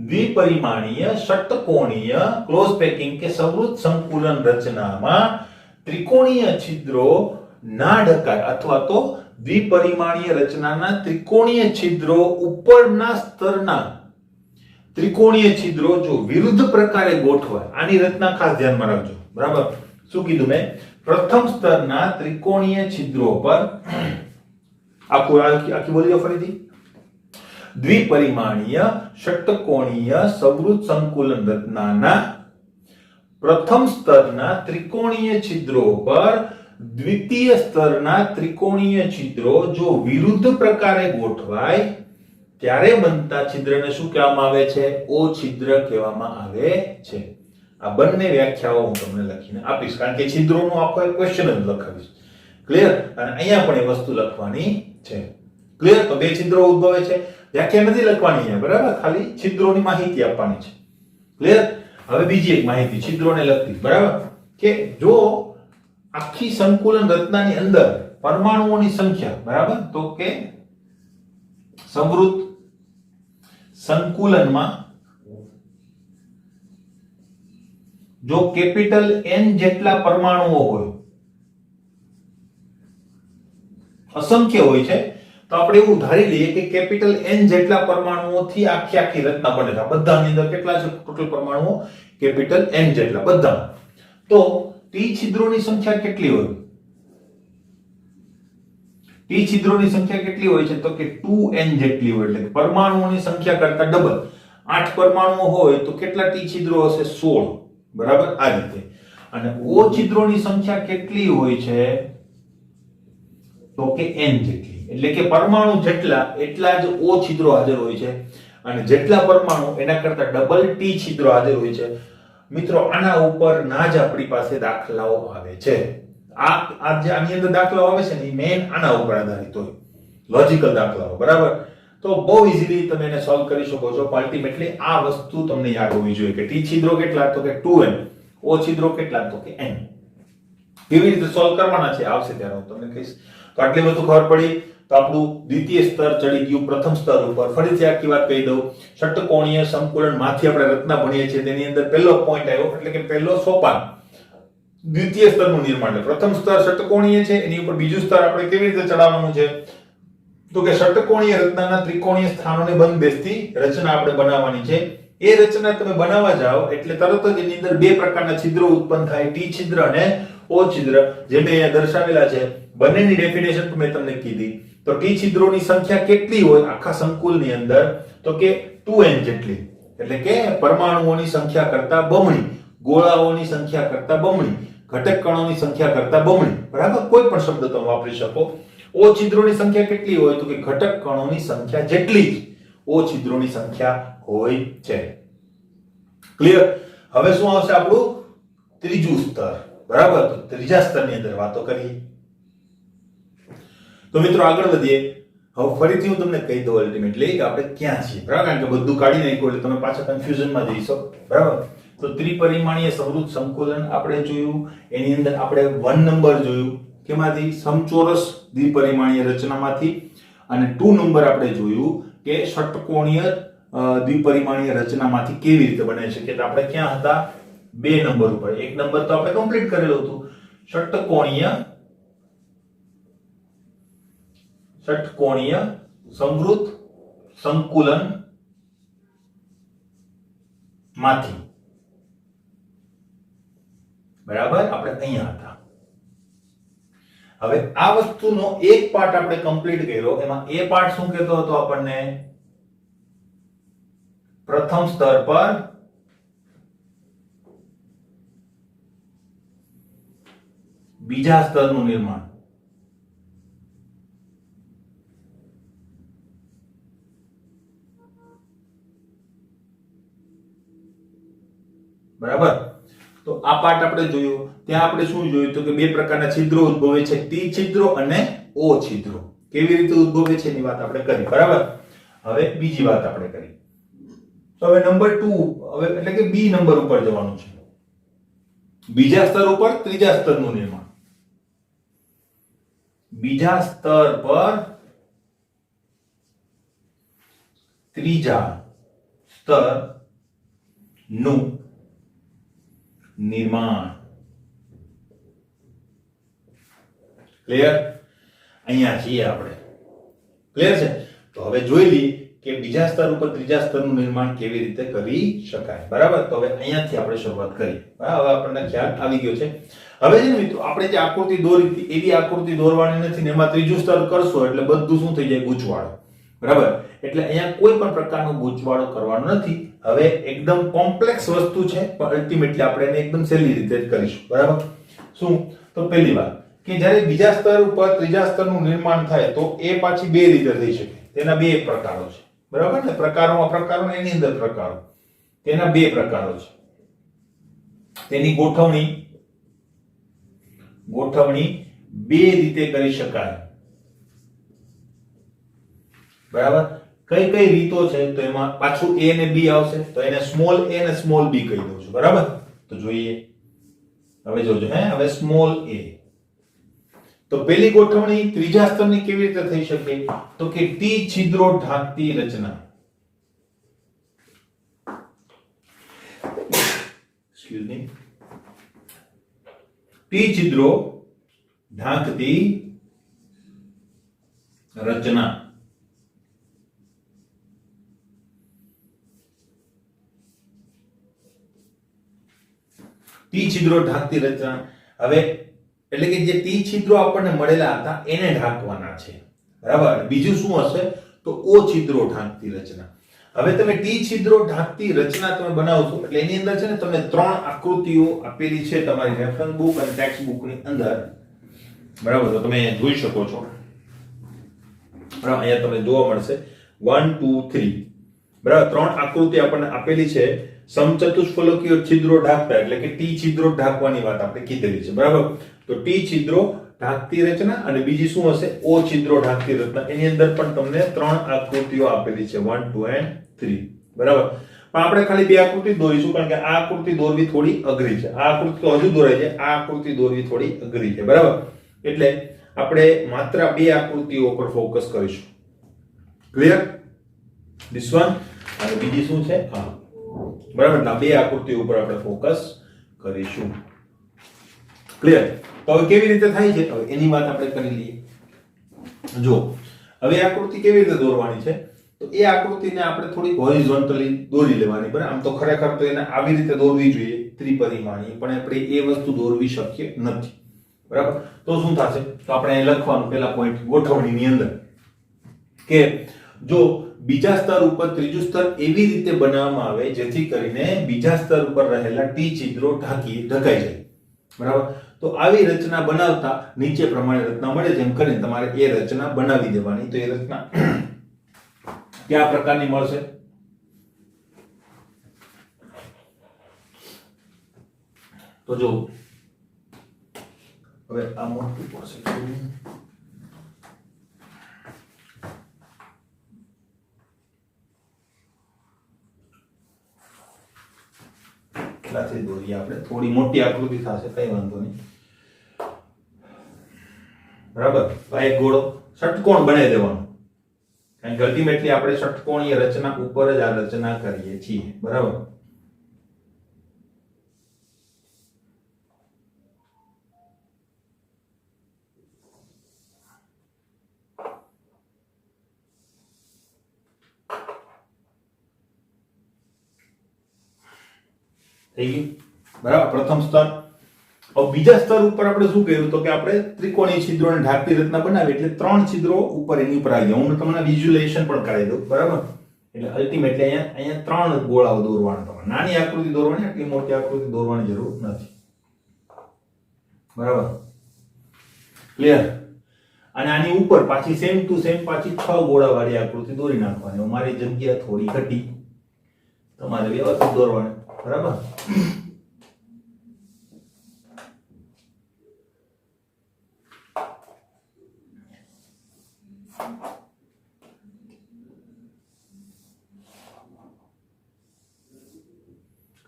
દ્વિપરિમાણીય ષટ્કોણીય ક્લોઝ પેકિંગ કે સંવૃત સંકુલન રચનામાં ત્રિકોણીય છિદ્રો ના ઢકાય, અથવા તો દ્વિપરિમાણીય રચનાના ત્રિકોણીય છિદ્રો ઉપરના સ્તરના ત્રિકોણીય છિદ્રો જો વિરુદ્ધ પ્રકારે ગોઠવાય, આની રચના ખાસ ધ્યાનમાં રાખજો, બરાબર. શું કીધું મેં? પ્રથમ સ્તરના ત્રિકોણીય છિદ્રો પર આખી બોલી દો ફરીથી. દ્વિપરિમાણીય ષટ્કોણીય સવૃત સંકુલન રચનાના પ્રથમ સ્તરના ત્રિકોણીય છિદ્રો પર દ્વિતીય સ્તરના ત્રિકોણીય છિદ્રો જો વિરુદ્ધ પ્રકારે ગોઠવાય ત્યારે બનતા છિદ્રને શું કહેવામાં આવે છે? ઓ છિદ્ર કહેવામાં આવે છે. આ બંને વ્યાખ્યાઓ હું તમને લખીને આપીશ, કારણ કે છિદ્રોનો આખો એક ક્વેશ્ચન જ લખાવીશ. ક્લિયર? અને અહીંયા પણ એ વસ્તુ લખવાની છે. ક્લિયર? તો બે છિદ્રો ઉદ્ભવે છે, વ્યાખ્યા નથી લખવાની છે, બરાબર? ખાલી છિદ્રોની માહિતી આપવાની છે. ક્લિયર? હવે બીજી એક માહિતી છિદ્રોને લગતી, બરાબર? કે જો આખી સંકુલન રચનાની અંદર પરમાણુઓની સંખ્યા, બરાબર, તો કે સમૃદ્ધ સંકુલનમાં જો કેપિટલ N જેટલા પરમાણુઓ હોય, અસંખ્ય હોય છે, તો આપણે એવું ધારી લઈએ કે કેપિટલ N જેટલા પરમાણુઓથી આખી રચના બને છે. બધાની અંદર કેટલા છે ટોટલ પરમાણુઓ? કેપિટલ N જેટલા બધા. તો ટી છિદ્રોની સંખ્યા કેટલી હોય? ટી છિદ્રોની સંખ્યા કેટલી હોય છે? તો કે 2n જેટલી હોય, એટલે પરમાણુઓની સંખ્યા કરતા ડબલ. 8 પરમાણુઓ હોય તો કેટલા ટી છિદ્રો હશે? 16. બરાબર? આ રીતે. અને O છિદ્રોની સંખ્યા કેટલી હોય છે? તો કે n જેટલી. એટલે કે પરમાણુ જેટલા એટલા જ O છિદ્રો હાજર હોય છે, અને જેટલા પરમાણુ એના કરતા ડબલ ટી છિદ્રો હાજર હોય છે. મિત્રો, આના ઉપર ના જ આપણી પાસે દાખલાઓ આવે છે. આની અંદર દાખલાઓ આવે છે ને, મેઈન આના ઉપર આધારિત હોય, લોજિકલ દાખલાઓ. બરાબર? તો બહુ ઈઝીલી તમે એને સોલ્વ કરી શકો છો. અલ્ટિમેટલી આ વસ્તુ તમને યાદ હોવી જોઈએ કે ટી છિદ્રો કેટલા? તો કે 2n. O છિદ્રો કેટલા? તો કે n. કેવી રીતે સોલ્વ કરવાના છે આવશે ત્યારે હું તમને કહીશ. તો આટલી બધું ખબર પડી તો આપણું દ્વિતીય સ્તર ચડી ગયું પ્રથમ સ્તર ઉપર. ફરીથી આખી વાત કહી દઉં. ષટ્કોણીય સંકુલન માંથી આપણે રચના ભણીએ છીએ, તેની અંદર પહેલો પોઈન્ટ આવ્યો, એટલે કે પહેલો સોપાન દ્વિતીય સ્તરનું નિર્માણ. પ્રથમ સ્તર ષટ્કોણીય છે, એની ઉપર બીજું સ્તર આપણે કેવી રીતે ચડાવવાનું છે? તો કે ષટ્કોણીય રચનાના ત્રિકોણીય સ્થાનોને બંધ બેસતી રચના આપણે બનાવવાની છે. એ રચના તમે બનાવવા જાઓ એટલે તરત જ એની અંદર બે પ્રકારના છિદ્રો ઉત્પન્ન થાય, ટી છિદ્ર અને O છિદ્ર, જે મેં અહીંયા દર્શાવેલા છે. બંનેની ડેફિનેશન મેં તમને કીધી. તો ટી છિદ્રોની સંખ્યા કેટલી હોય આખા સંકુલની અંદર? તો કે 2n જેટલી, એટલે કે પરમાણુઓની સંખ્યા કરતા બમણી, ગોળાઓની સંખ્યા કરતા બમણી, ઘટક કણોની સંખ્યા કરતા બમણી. બરાબર? કોઈ પણ શબ્દ તમે વાપરી શકો. O છિદ્રોની સંખ્યા કેટલી હોય? તો કે ઘટક કણોની સંખ્યા જેટલી જ O છિદ્રોની સંખ્યા હોય છે. ક્લિયર? હવે શું આવશે આપણું ત્રીજું સ્તર. બરાબર? તો ત્રીજા સ્તરની અંદર વાતો કરીએ. તો મિત્રો આગળ વધીએ. હવે ફરીથી હું તમને કહી દઉં અલ્ટિમેટલી કે આપણે ક્યાં છીએ. બરાબર? કારણ કે બધું કાઢી નાખ્યું એટલે તમે પાછા કન્ફ્યુઝનમાં જઈશો. બરાબર? તો ત્રિપરિમાણીય સમૃદ્ધ સંકુલન આપણે જોયું. એની અંદર આપણે 1 નંબર જોયું. કેમાંથી? સમચોરસ દ્વિપરિમાણીય રચનામાંથી. અને 2 નંબર આપણે જોયું કે ષટ્કોણીય દ્વિપરિમાણીય રચનામાંથી કેવી રીતે બને છે. કે આપણે ક્યાં હતા? 2 નંબર ઉપર. 1 નંબર તો આપણે કમ્પ્લીટ કરેલું હતું. ષટ્કોણીય સમૃદ્ધ સંકુલન માંથી. બરાબર? આપણે અહીંયા હતા. હવે આ વસ્તુનો એક પાર્ટ આપણે કમ્પ્લીટ કર્યો. એમાં એ પાર્ટ શું કહેતો હતો આપણને? પ્રથમ સ્તર પર બીજા સ્તરનું નિર્માણ. બરાબર? તો આ પાર્ટ આપણે જોયું. ત્યાં આપણે શું જોયું? તો કે બે પ્રકારના છિદ્રો ઉદ્ભવે છે, ટી છિદ્રો અને O છિદ્રો. કેવી રીતે ઉદ્ભવે છે એની વાત આપણે કરી. બરાબર? હવે બીજી વાત આપણે કરી. તો હવે નંબર 2, હવે એટલે કે બી નંબર ઉપર જવાનું છે. બીજા સ્તર ઉપર ત્રીજા સ્તરનું નિર્માણ. બીજા સ્તર પર ત્રીજા સ્તરનું નિર્માણ. ક્લિયર? અહીંયા છીએ આપણે. ક્લિયર છે? તો હવે જોઈ લઈએ કે બીજા સ્તર ઉપર ત્રીજા સ્તરનું નિર્માણ કેવી રીતે કરી શકાય. બરાબર, તો હવે અહીંયાથી આપણે શરૂઆત કરીએ. હવે આપણને ખ્યાલ આવી ગયો છે. હવે છે ને મિત્રો, આપણે જે આકૃતિ દોરી હતી એવી આકૃતિ દોરવાની નથી ને એમાં ત્રીજું સ્તર કરશો એટલે બધું શું થઈ જાય? ગૂંચવાડો. બરાબર, એટલે અહીંયા કોઈ પણ પ્રકારનો ગૂંચવાડો કરવાનો નથી. હવે એકદમ કોમ્પ્લેક્સ વસ્તુ છે પણ અલ્ટિમેટલી આપણે એને એકદમ સહેલી રીતે જ કરીશું. બરાબર, શું? તો પહેલી વાત કે જ્યારે બીજા સ્તર ઉપર ત્રીજા સ્તરનું નિર્માણ થાય તો એ પાછી બે રીતે થઈ શકે. તેના બે પ્રકારો છે. બરાબર ને? પ્રકારોમાં પ્રકારો, એની અંદર પ્રકારો. તેના બે પ્રકારો છે. તેની ગોઠવણી બે રીતે કરી શકાય. બરાબર, કઈ કઈ રીતો છે? તો એમાં પાછું a અને b આવશે, તો એને સ્મોલ a અને સ્મોલ b કહી દઉં છું. બરાબર, તો જોઈએ. હવે જોજો, હવે સ્મોલ a. તો પહેલી ગોઠવણી ત્રીજા સ્તરની કેવી રીતે થઈ શકે? તો કે T છિદ્રો ઢાંકતી રચના. Excuse me. T છિદ્રો ઢાંકતી રચના. T છિદ્રો ઢાંકતી રચના. હવે એટલે કે જે T છિદ્રો આપણને મળેલા હતા એને ઢાંકવાના છે. બરાબર, બીજું શું હશે? તો O છિદ્રો ઢાંકતી રચના. હવે તમે T છિદ્રો ઢાંકતી રચના તમે બનાવશો એટલે એની અંદર છે ને તમને ત્રણ આકૃતિઓ આપેલી છે તમારી રેફરન્સ બુક અને ટેક્સ્ટ બુક ની અંદર. બરાબર, તો તમે જોઈ શકો છો. બરાબર, અહીંયા તમને જોવા મળશે 1 2 3. બરાબર, ત્રણ આકૃતિ આપણને આપેલી છે. સમચતુષ્ફલકીય છિદ્રો ઢાંકતા એટલે કે T છિદ્રો ઢાંકવાની વાત આપણે કીધેલી છે. બરાબર, તો T છિદ્રો ઢાંકતી રચના અને બીજી શું હશે? O છિદ્રો ઢાંકતી રચના. એની અંદર પણ તમને ત્રણ આકૃતિઓ આપેલી છે 1 2 and 3. બરાબર, પણ આપણે ખાલી બે આકૃતિ દોરીશું કારણ કે આ આકૃતિ દોરવી થોડી અઘરી છે. આ આકૃતિ તો હજુ દોરાય છે, આ આકૃતિ દોરવી થોડી અઘરી છે. બરાબર, એટલે આપણે માત્ર બે આકૃતિઓ પર ફોકસ કરીશું. ક્લિયર? ધીસ વન અને બીજી શું છે? હા, બરાબર, ના બે આકૃતિઓ ઉપર આપણે ફોકસ કરીશું. ક્લિયર? તો હવે કેવી રીતે થાય છે હવે એની વાત આપણે કરી લઈએ. જો હવે આકૃતિ કેવી રીતે દોરવાની છે? તો એ આકૃતિને આપણે થોડી હોરિઝોન્ટલી દોરી લેવાની. બરાબર, આમ તો ખરેખર તો એને આવી રીતે દોરવી જોઈએ ત્રિપરિમાણીય, પણ આપણે એ વસ્તુ દોરવી શક્ય નથી. બરાબર, તો શું થશે? તો આપણે લખવાનું પહેલા પોઈન્ટ ગોઠવણીની અંદર કે જો બીજા સ્તર ઉપર ત્રીજું સ્તર એવી રીતે બનાવવામાં આવે જેથી કરીને બીજા સ્તર ઉપર રહેલા T છિદ્રો ઢકાઈ જાય. બરાબર, તો આવી રચના બનાવતા નીચે પ્રમાણે રચના મળે. જેમ કરીને તમારે એ રચના બનાવી દેવાની. તો એ રચના કયા પ્રકારની મળશે? તો જો હવે આ મોટું પડશે. એટલાથી દોરીએ આપણે. થોડી મોટી આકૃતિ થશે, કઈ વાંધો નહીં. બરાબર, આ એક ગોળો ષટકોણ બનાવી દેવાનો. કારણ કે અલ્ટિમેટલી આપણે ષટકોણીય રચના ઉપર જ આ રચના કરીએ છીએ. બરાબર, થઈ ગયું. બરાબર, પ્રથમ સ્તર. હવે બીજા સ્તર ઉપર આપણે શું કર્યું? તો કે આપણે ત્રિકોણીય છિદ્રોને ઢાંકતી રચના બનાવી એટલે ત્રણ છિદ્રો ઉપર એની ઉપર આવી ગયા. હું તમને વિઝ્યુલાઇઝેશન પણ કરાવી દઉં. બરાબર, એટલે અલ્ટિમેટલી અહીંયા ત્રણ ગોળાઓ દોરવાના. તમારે નાની આકૃતિ દોરવાની, આટલી મોટી આકૃતિ દોરવાની જરૂર નથી. બરાબર, ક્લિયર? અને આની ઉપર પાછી સેમ ટુ સેમ પાછી 6 ગોળા વાળી આકૃતિ દોરી નાખવાની. મારી જગ્યા થોડી ઘટી, તમારે વ્યવસ્થિત દોરવાની. બરાબર,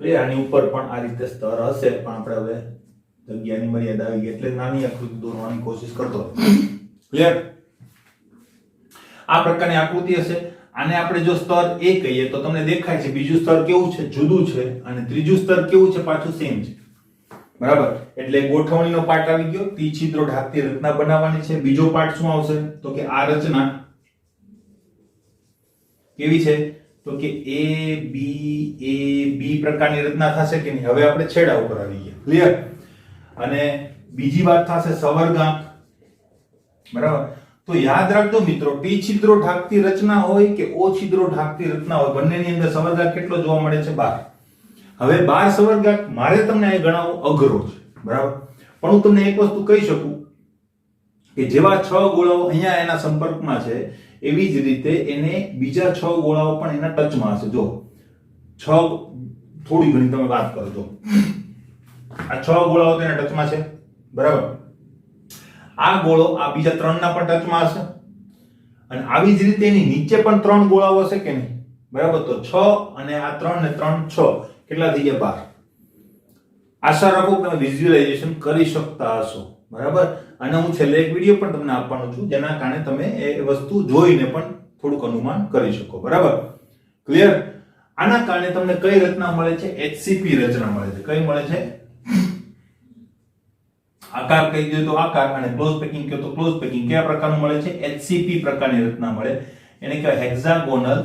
ક્લિયર? આની ઉપર પણ આ રીતે સ્તર હશે પણ આપણે હવે જગ્યાની મર્યાદા આવી ગઈ એટલે નાની આકૃતિ દોરવાની કોશિશ કરતો. ક્લિયર? આ પ્રકારની આકૃતિ હશે. આને આપણે જો સ્તર A કહીએ તો તમને દેખાય છે બીજું સ્તર કેવું છે? જુદું છે. અને ત્રીજું સ્તર કેવું છે? પાછું સેમ છે. બરાબર, એટલે ગોઠવણીનો પાર્ટ આવી ગયો. T છિદ્રો ઢાંકતી રચના બનાવવાની છે. બીજો પાર્ટ શું આવશે? તો કે આ રચના કેવી છે તો કે એ બી પ્રકારની રચના થશે કે નહીં. હવે આપણે છેડા ઉપર આવી ગયા. ક્લિયર. અને બીજી વાત થશે સવર્ગાંક. બરાબર. તો યાદ રાખજો મિત્રો, ટી છિદ્રો ઢાંકતી રચના હોય કે ઓ છિદ્રો ઢાંકતી રચના હોય, બંનેની અંદર સવર્ગાંક કેટલો જોવા મળે છે? 12. હવે 12 સવર્ગાંક મારે તમને અહીં ગણાવવો અઘરો છે. બરાબર. પણ હું તમને એક વસ્તુ કહી શકું કે જેવા 6 ગોળાઓ અહીંયા એના સંપર્કમાં છે, એવી જ રીતે એને બીજા 6 ગોળાઓ પણ એના ટચમાં હશે. જો 6 થોડી ઘણી તમે વાત કરો. જો આ 6 ગોળાઓ તેના ટચમાં છે. બરાબર. આ ગોળો આ બીજા 3 ના પણ ટચમાં હશે, અને આવી જ રીતે એની નીચે પણ 3 ગોળાઓ હશે કે નહીં? બરાબર. તો 6 અને આ 3 ને 3 6 કેટલા થઈ ગયા? 12. આશા રાખો તમે વિઝ્યુઅલાઇઝેશન કરી શકતા હશો. બરાબર. અને હું છેલ્લે એક વિડિયો પણ તમને આપવાનો છું, જેના કારણે તમે એ વસ્તુ જોઈને પણ થોડુંક અનુમાન કરી શકો. બરાબર. ક્લિયર. આના કારણે તમને કઈ રચના મળે છે? HCP રચના મળે છે. કઈ મળે છે? આકાર કહી દો તો આકાર, અને ક્લોઝ પેકિંગ કહો તો ક્લોઝ પેકિંગ. કયા પ્રકારનું મળે છે? HCP પ્રકારની રચના મળે. એને કહેવાય હેક્સાગોનલ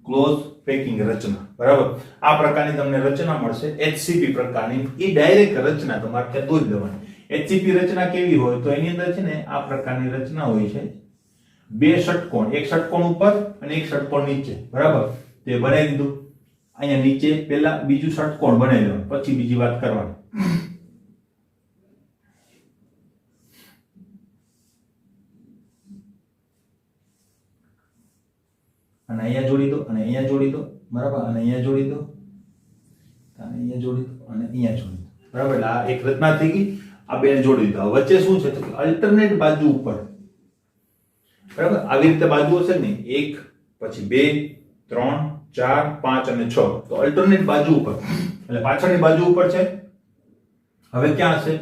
ક્લોઝ પેકિંગ રચના. બરાબર. આ પ્રકારની તમને રચના મળશે HCP પ્રકારની. એ ડાયરેક્ટ રચના તમારે ત્યાં દોરી દેવાની. HCP રચના કેવી હોય તો એની અંદર છે ને આ પ્રકારની રચના હોય છે. 2 ષટકોણ, એક ષટકોણ ઉપર અને એક ષટકોણ નીચે. બરાબર. તે બનાવી દીધું. અહીંયા નીચે પહેલા બીજું ષટકોણ બનાવી દેવાનું, પછી બીજી વાત કરવાની. અને અહીંયા જોડી દો, અને અહીંયા જોડી દો. બરાબર. અને અહીંયા જોડી દો, અને અહીંયા જોડી દો, અને અહીંયા જોડી દો. બરાબર. એટલે આ એક રચના થઈ ગઈ. આ બે જોડી દીધા. વચ્ચે શું છે તો કે અલ્ટરનેટ બાજુ ઉપર. બરાબર. આવી રીતે બાજુ હશે ને, 1 પછી 2 3 4 5 અને 6. તો અલ્ટરનેટ બાજુ ઉપર, એટલે પાછળની બાજુ ઉપર છે. હવે ક્યાં હશે?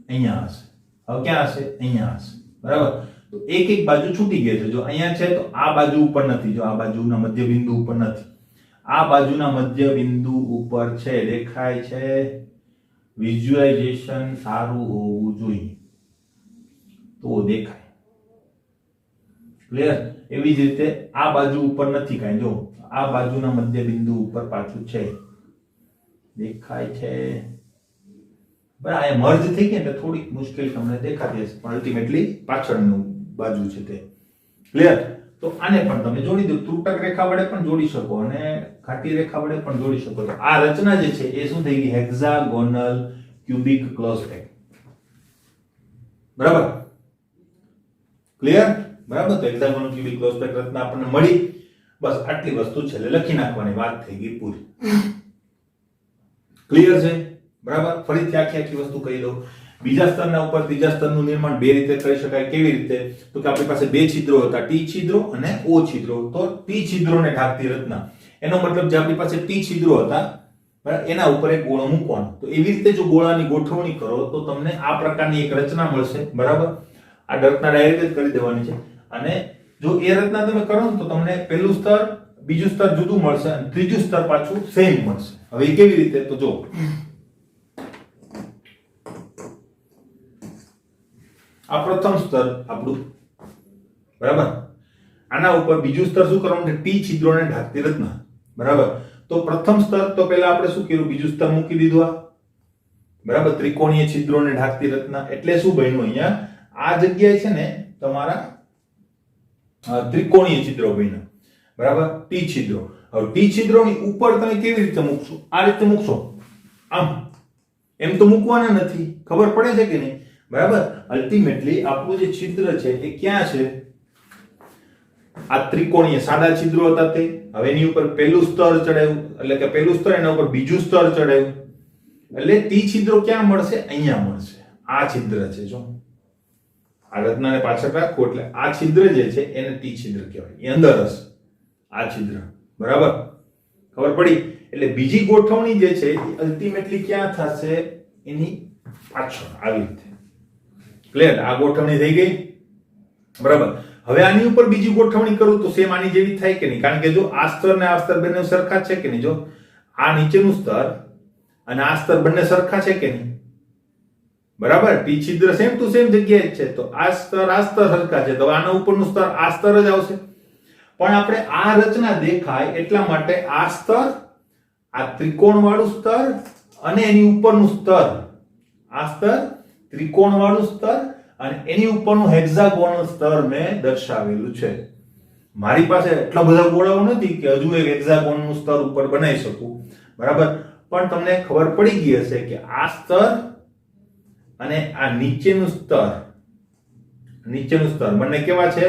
અહીંયા હશે. હવે ક્યાં હશે? અહીંયા હશે. બરાબર. તો એક એક બાજુ છૂટી ગઈ છે. જો અહીંયા છે તો આ બાજુ ઉપર નથી. જો આ બાજુના મધ્ય બિંદુ ઉપર નથી. આ બાજુના મધ્ય બિંદુ ઉપર છે. દેખાય છે? વિઝ્યુઅલાઇઝેશન સારું હોવું જોઈએ તો દેખાય. ક્લિયર. એવી જ રીતે આ બાજુ ઉપર નથી કાંઈ. જો આ બાજુના મધ્ય બિંદુ ઉપર પાછું છે. દેખાય છે? બરાબર. આ મર્જ થઈ ગયા એટલે થોડીક મુશ્કેલ તમને દેખાતી હશે, પણ અલ્ટિમેટલી પાછળનું બાજુ છે તે. ક્લિયર. તો આને પણ તમે જોડી દો. ત્રુટક રેખા વડે પણ જોડી શકો અને ઘાટી રેખા વડે પણ જોડી શકો. તો આ રચના જે છે એ શું થઈ ગઈ? હેક્સાગોનલ ક્યુબિક ક્લોઝ પેક. બરાબર. ક્લિયર. બરાબર. તો હેક્સાગોનલ ક્યુબિક ક્લોઝ પેક રચના આપણને મળી. બસ આટલી વસ્તુ છેલ્લે લખી નાખવાની. વાત થઈ ગઈ પૂરી. ક્લિયર છે? બરાબર. ફરીથી આખી વસ્તુ કહી દઉં. બીજા સ્તરના ઉપર ત્રીજા સ્તરનું નિર્માણ બે રીતે કરી શકાય. કેવી રીતે? તો કે આપણી પાસે 2 છિદ્રો હતા, ટી છિદ્રો અને ઓ છિદ્રો. તો ટી છિદ્રોને ઢાંકતી રચના, એનો મતલબ જે આપણી પાસે ટી છિદ્રો હતા, બરાબર, એના ઉપર એક ગોળો મૂકવાનો. તો એવી રીતે જો ગોળાની ગોઠવણી કરો તો તમને આ પ્રકારની એક રચના મળશે. બરાબર. આ રચના ડાયરેક્ટ જ કરી દેવાની છે. અને જો એ રચના તમે કરો ને તો તમને પહેલું સ્તર, બીજું સ્તર જુદું મળશે અને ત્રીજું સ્તર પાછું સેમ મળશે. હવે એ કેવી રીતે? તો જો આ પ્રથમ સ્તર આપણું. બરાબર. આના ઉપર બીજું સ્તર શું કરવાનું છે? ટી છિદ્રોને ઢાંકતી રચના. બરાબર. તો પ્રથમ સ્તર તો પહેલા આપણે શું કર્યું? બીજું સ્તર મૂકી દીધું. આ બરાબર. ત્રિકોણીય છિદ્રોને ઢાંકતી રચના એટલે શું બન્યું? અહીંયા આ જગ્યાએ છે ને તમારા ત્રિકોણીય છિદ્રો બન્યા. બરાબર. ટી છિદ્રો. હવે ટી છિદ્રોની ઉપર તમે કેવી રીતે મૂકશો? આ રીતે મૂકશો. આમ એમ તો મૂકવાના નથી. ખબર પડે છે કે નહીં? બરાબર. અલ્ટિમેટલી આપણું જે છિદ્ર છે એ ક્યાં છે? આ ત્રિકોણીય સાદા છિદ્રો હતા તે. હવે એની ઉપર પહેલું સ્તર ચડાવ્યું, એટલે કે પહેલું સ્તર, એના ઉપર બીજું સ્તર ચડાવ્યું. એટલે ટી છિદ્રો ક્યાં મળશે? અહીંયા મળશે. આ છિદ્ર છે. જો આ રચનાને પાછળ રાખો એટલે આ છિદ્ર જે છે એને ટી છિદ્ર કહેવાય. એ અંદર હશે આ છિદ્ર. બરાબર. ખબર પડી? એટલે બીજી ગોઠવણી જે છે એ અલ્ટિમેટલી ક્યાં થશે? એની પાછળ આવી રીતે. ક્લિયર? આ ગોઠવણી થઈ ગઈ. બરાબર. હવે આની ઉપર બીજી ગોઠવણી કરું તો સેમ આની જેવી થાય કે નહીં? કારણ કે જો આ સ્તર ને આ સ્તર બંને સરખા છે કે નહીં? જો આ નીચેનું સ્તર અને આ સ્તર બંને સરખા છે કે નહીં? બરાબર, ટી છિદ્ર સેમ ટુ સેમ જગ્યાએ જ છે, તો આ સ્તર સરખા છે, તો આના ઉપરનું સ્તર આ સ્તર જ આવશે. પણ આપણે આ રચના દેખાય એટલા માટે આ સ્તર, આ ત્રિકોણ વાળું સ્તર અને એની ઉપરનું સ્તર, આ સ્તર, ત્રિકોણ વાળું સ્તર અને એની ઉપરનું હેક્સાગોનલ સ્તર મેં દર્શાવેલું છે. મારી પાસે એટલા બધા ગોળાઓ નથી કે હજુ એક હેક્સાગોનનું સ્તર ઉપર બનાવી શકું, બરાબર, પણ તમને ખબર પડી ગઈ હશે કે આ સ્તર અને આ નીચેનું સ્તર બંને કેવા છે?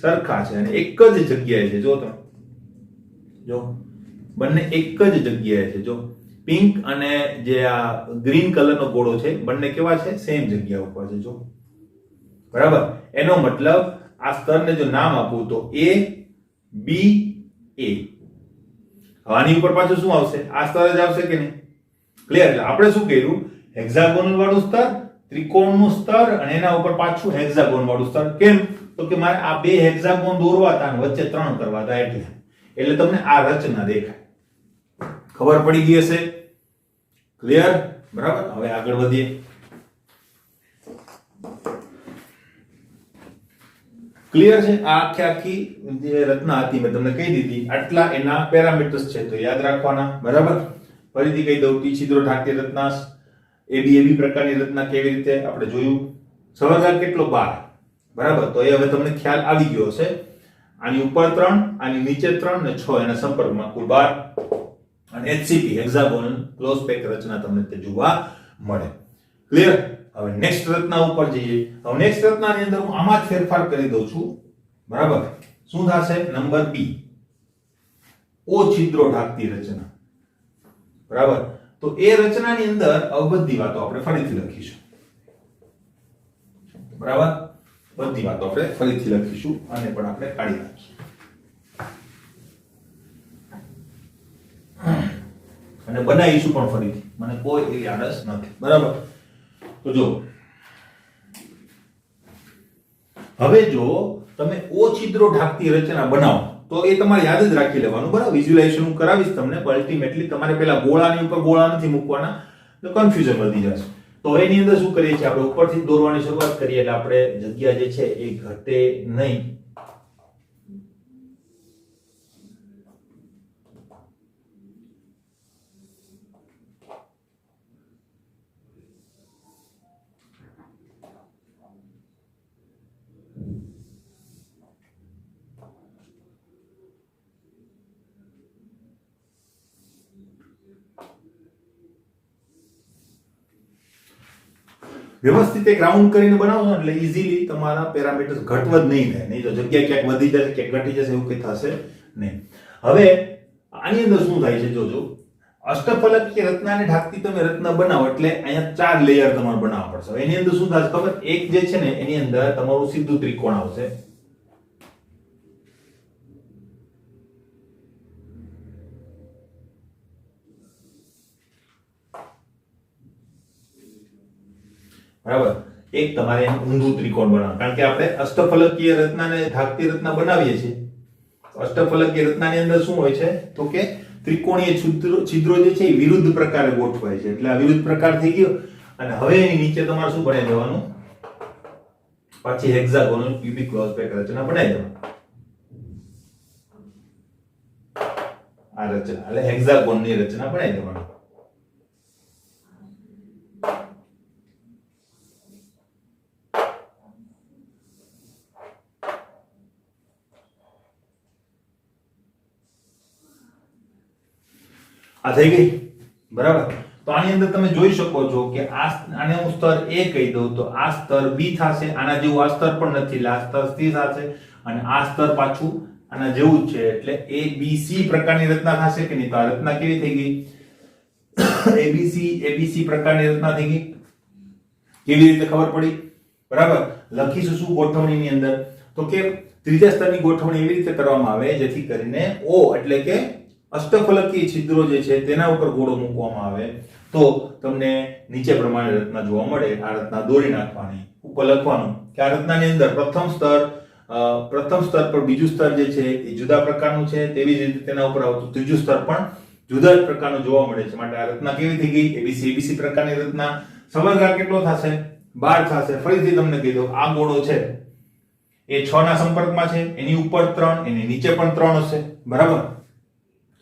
સરખા છે અને એક જ જગ્યાએ છે. જો તમે જો બંને એક જ જગ્યાએ છે. જો પિંક અને જે આ ગ્રીન કલરનો ગોળો છે બંને કેવા છે? સેમ જગ્યા ઉપર છે. જો બરાબર, એનો મતલબ આ સ્તરને જો નામ આપું તો A B A. આની ઉપર પાછું શું આવશે? આ સ્તર જ આવશે કે નહીં? ક્લિયર? એટલે આપણે શું કર્યું? હેક્સાગોનલ વાળું સ્તર, ત્રિકોણનું સ્તર અને એના ઉપર પાછું હેક્સાગોન વાળું સ્તર. કેમ? તો કે મારે આ બે હેક્સાગોન દોરવા હતા અને વચ્ચે 3 કરવા હતા, એટલે તમને આ રચના દેખાય. ખબર પડી ગઈ હશે? ક્લિયર? બરાબર, હવે આગળ વધીએ. ક્લિયર છે? આ આખી જે રચના હતી મેં તમને કહી દીધી, આટલા એના પેરામીટર્સ છે તો યાદ રાખવાના. બરાબર, ફરીથી કહી દઉં, ટી છિદ્રો ઢાંકતી રચના, એબી પ્રકારની રચના કેવી રીતે આપણે જોયું. સવર્ગાકાર કેટલો? 12. બરાબર, તો એ હવે તમને ખ્યાલ આવી ગયો હશે. આની ઉપર 3, આની નીચે 3 અને 6 એના સંપર્કમાં કુલ 12 અને HCP હેક્સાગોનલ ક્લોઝ પેક રચના તમને તે જોવા મળે. ક્લિયર? હવે નેક્સ્ટ રચના ઉપર જઈએ. હવે નેક્સ્ટ રચનાની અંદર હું આમાં જ ફેરફાર કરી દઉં છું. બરાબર, શું થશે? નંબર B, O છિદ્રો ઢાંકતી રચના. બરાબર, તો એ રચનાની અંદર બધી વાતો આપણે ફરીથી લખીશું. બરાબર, બધી વાતો આપણે ફરીથી લખીશું અને પણ આપણે કાઢી નાખીશું અને બનાવીશું પણ ફરીથી. મને કોઈ એવી આળસ નથી. બરાબર, તો જો હવે જો તમે O છિદ્રો ઢાંકતી રચના બનાવો તો એ તમારે યાદ જ રાખી લેવાનું. બરાબર, વિઝ્યુલાઇઝેશન હું કરાવીશ તમને, પણ અલ્ટિમેટલી તમારે પહેલા ગોળાની ઉપર ગોળા નથી મૂકવાના, તો કન્ફ્યુઝન વધી જશે. તો એની અંદર શું કરીએ છીએ આપણે? ઉપરથી દોરવાની શરૂઆત કરીએ એટલે આપણે જગ્યા જે છે એ ઘટે નહીં. વ્યવસ્થિત એક રાઉન્ડ કરીને બનાવશો એટલે ઈઝીલી તમારા પેરામીટર્સ ઘટવદ નહીં થાય. નહીં તો જગ્યા ક્યાંક વધી જશે, ક્યાંક ઘટી જશે, એવું કંઈ થશે નહીં. હવે આની અંદર શું થાય છે? જોજો, અષ્ટફલકીય રચનાને ઢાંકતી તમે રચના બનાવો એટલે અહીંયા 4 લેયર તમારે બનાવવા પડશે. એની અંદર શું થશે ખબર? એક જે છે ને એની અંદર તમારું સીધું ત્રિકોણ આવશે. બરાબર, એક તમારે ઊંધું ત્રિકોણ બનાવવાનું, કારણ કે આપણે અષ્ટફલકીય રચનાને ઢાંકતી રચના બનાવીએ છીએ. અષ્ટફલકીય રચનાની અંદર શું હોય છે? તો કે ત્રિકોણીય છિદ્રો જે છે એ વિરુદ્ધ પ્રકારે ગોઠવાય છે. એટલે આ વિરુદ્ધ પ્રકાર થઈ ગયો અને હવે એની નીચે તમારે શું બનાવી દેવાનું? પાછી હેક્સાગોનલ ક્યુબિક ક્લોઝ પેક રચના બનાવી દેવાની. આ રચના એટલે હેક્સાગોનની રચના બનાવી દેવાની. આ થઈ ગઈ. બરાબર, તો આની અંદર તમે જોઈ શકો છો કે આને હું સ્તર A કહી દઉં તો આ સ્તર B થશે. આના જેવું આ સ્તર પણ નથી એટલે આ સ્તર C થશે અને આ સ્તર પાછું આના જેવું જ છે એટલે ABC પ્રકારની રચના થશે કે નહીં? તો આ રચના કેવી થઈ ગઈ? ABC પ્રકારની રચના થઈ ગઈ. કેવી રીતે ખબર પડી? બરાબર, લખીશું શું ગોઠવણીની અંદર? તો કે ત્રીજા સ્તરની ગોઠવણી એવી રીતે કરવામાં આવે જેથી કરીને O એટલે કે અષ્ટફલકીય છિદ્રો જે છે તેના ઉપર ગોળો મૂકવામાં આવે તો તમને નીચે પ્રમાણે રચના જોવા મળે. આ રચના દોરી નાખવાની, ઉપર લખવાનું કે આ રચનાની અંદર પ્રથમ સ્તર પર બીજું સ્તર જે છે એ જુદા પ્રકારનું છે, તેવી જ રીતે તેના ઉપર આવતું ત્રીજું સ્તર પણ જુદા જ પ્રકારનું જોવા મળે છે. માટે આ રચના કેવી થઈ ગઈ? ABC પ્રકારની રચના. સવર્ગાકાર કેટલો થશે? 12 થશે. ફરીથી તમને કહી દઉં, આ ગોળો છે એ 6 ના સંપર્કમાં છે, એની ઉપર 3, એની નીચે પણ 3 હશે, બરાબર?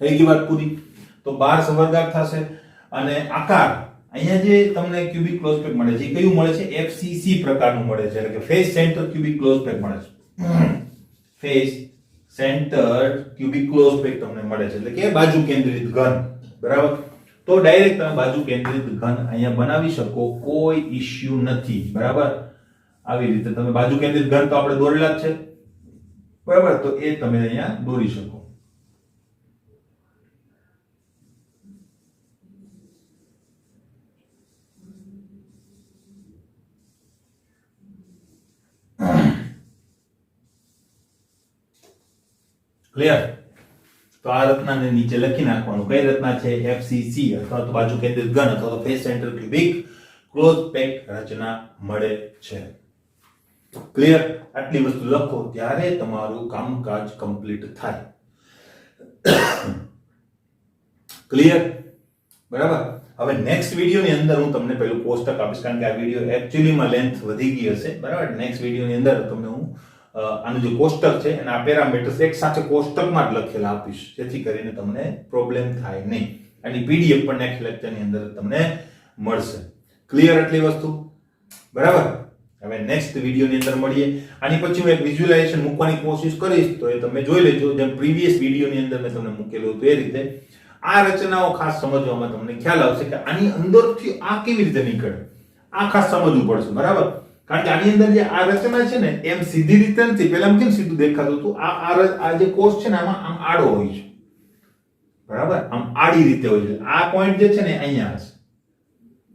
થઈ ગઈ વાત પૂરી. તો 12 સવર્ગાકાર થશે. અને આકાર અહીંયા જે તમને ક્યુબિક ક્લોઝ પેક મળે છે, કયું મળે છે? FCC પ્રકારનું મળે છે, એટલે કે face centre cubic close pack મળે છે. Face centre cubic close pack તમને મળે છે, એટલે કે બાજુ કેન્દ્રિત ઘન, બરાબર? તો ડાયરેક્ટ તમે બાજુ કેન્દ્રિત ઘન અહીંયા બનાવી શકો, કોઈ ઇશ્યુ નથી, બરાબર? આવી રીતે તમે બાજુ કેન્દ્રિત ઘન તો આપણે દોરેલા જ છે, બરાબર? તો એ તમે અહીંયા દોરી શકો. ક્લિયર? તો આ રચનાને નીચે લખી નાખવાનું. કઈ રચના છે? FCC અથવા તો બાજુ કેન્દ્રિત ઘન અથવા તો face centre cubic close pack રચના મળે છે. ક્લિયર? આટલી વસ્તુ લખો ત્યારે તમારું કામકાજ કમ્પ્લીટ થાય. ક્લિયર? બરાબર? હવે નેક્સ્ટ વિડિયોની અંદર હું તમને પેલું કોષ્ટક આપીશ, કારણ કે આ વિડિયો એક્ચ્યુઅલીમાં લેન્થ વધી ગઈ હશે, બરાબર? નેક્સ્ટ વિડિયોની અંદર તમને હું આનું જે કોષ્ટક છે અને આ પેરામીટર્સ એક સાથે કોષ્ટકમાં જ લખેલા આપીશ, જેથી કરીને તમને પ્રોબ્લેમ થાય નહીં. આની પીડીએફ પણ નેક્સ્ટ લેક્ચરની અંદર તમને મળશે. ક્લિયર? આટલી વસ્તુ, બરાબર? હવે નેક્સ્ટ વિડિયોની અંદર મળીએ. આની પછી હું એક વિઝ્યુલાઇઝેશન મૂકવાની કોશિશ કરીશ, તો એ તમે જોઈ લેજો, જેમ પ્રીવિયસ વિડિયોની અંદર મેં તમને મૂકેલું હતું એ રીતે. આ રચનાઓ ખાસ સમજવામાં તમને ખ્યાલ આવશે કે આની અંદરથી આ કેવી રીતે નીકળે, આ ખાસ સમજવું પડશે, બરાબર? કારણ કે આની અંદર જે આ રચના છે ને એમ સીધી રીતે નથી, પહેલા કેમ સીધું દેખાતું હતું, આ જે કોષ છે ને આમાં આમ આડો હોય છે, બરાબર? આમ આડી રીતે હોય છે. આ પોઈન્ટ જે છે ને અહીંયા હશે,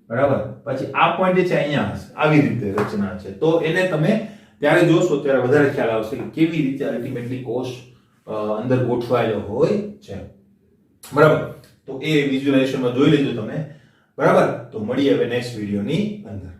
બરાબર? પછી આ પોઈન્ટ જે છે અહીંયા હશે. આવી રીતે રચના છે. તો એને તમે ત્યારે જોશો ત્યારે વધારે ખ્યાલ આવશે કે કેવી રીતે અલ્ટિમેટલી કોષ અંદર ગોઠવાયેલો હોય છે, બરાબર? તો એ વિઝ્યુલાઇઝેશનમાં જોઈ લેજો તમે, બરાબર? તો મળીએ હવે નેક્સ્ટ વિડિયોની અંદર.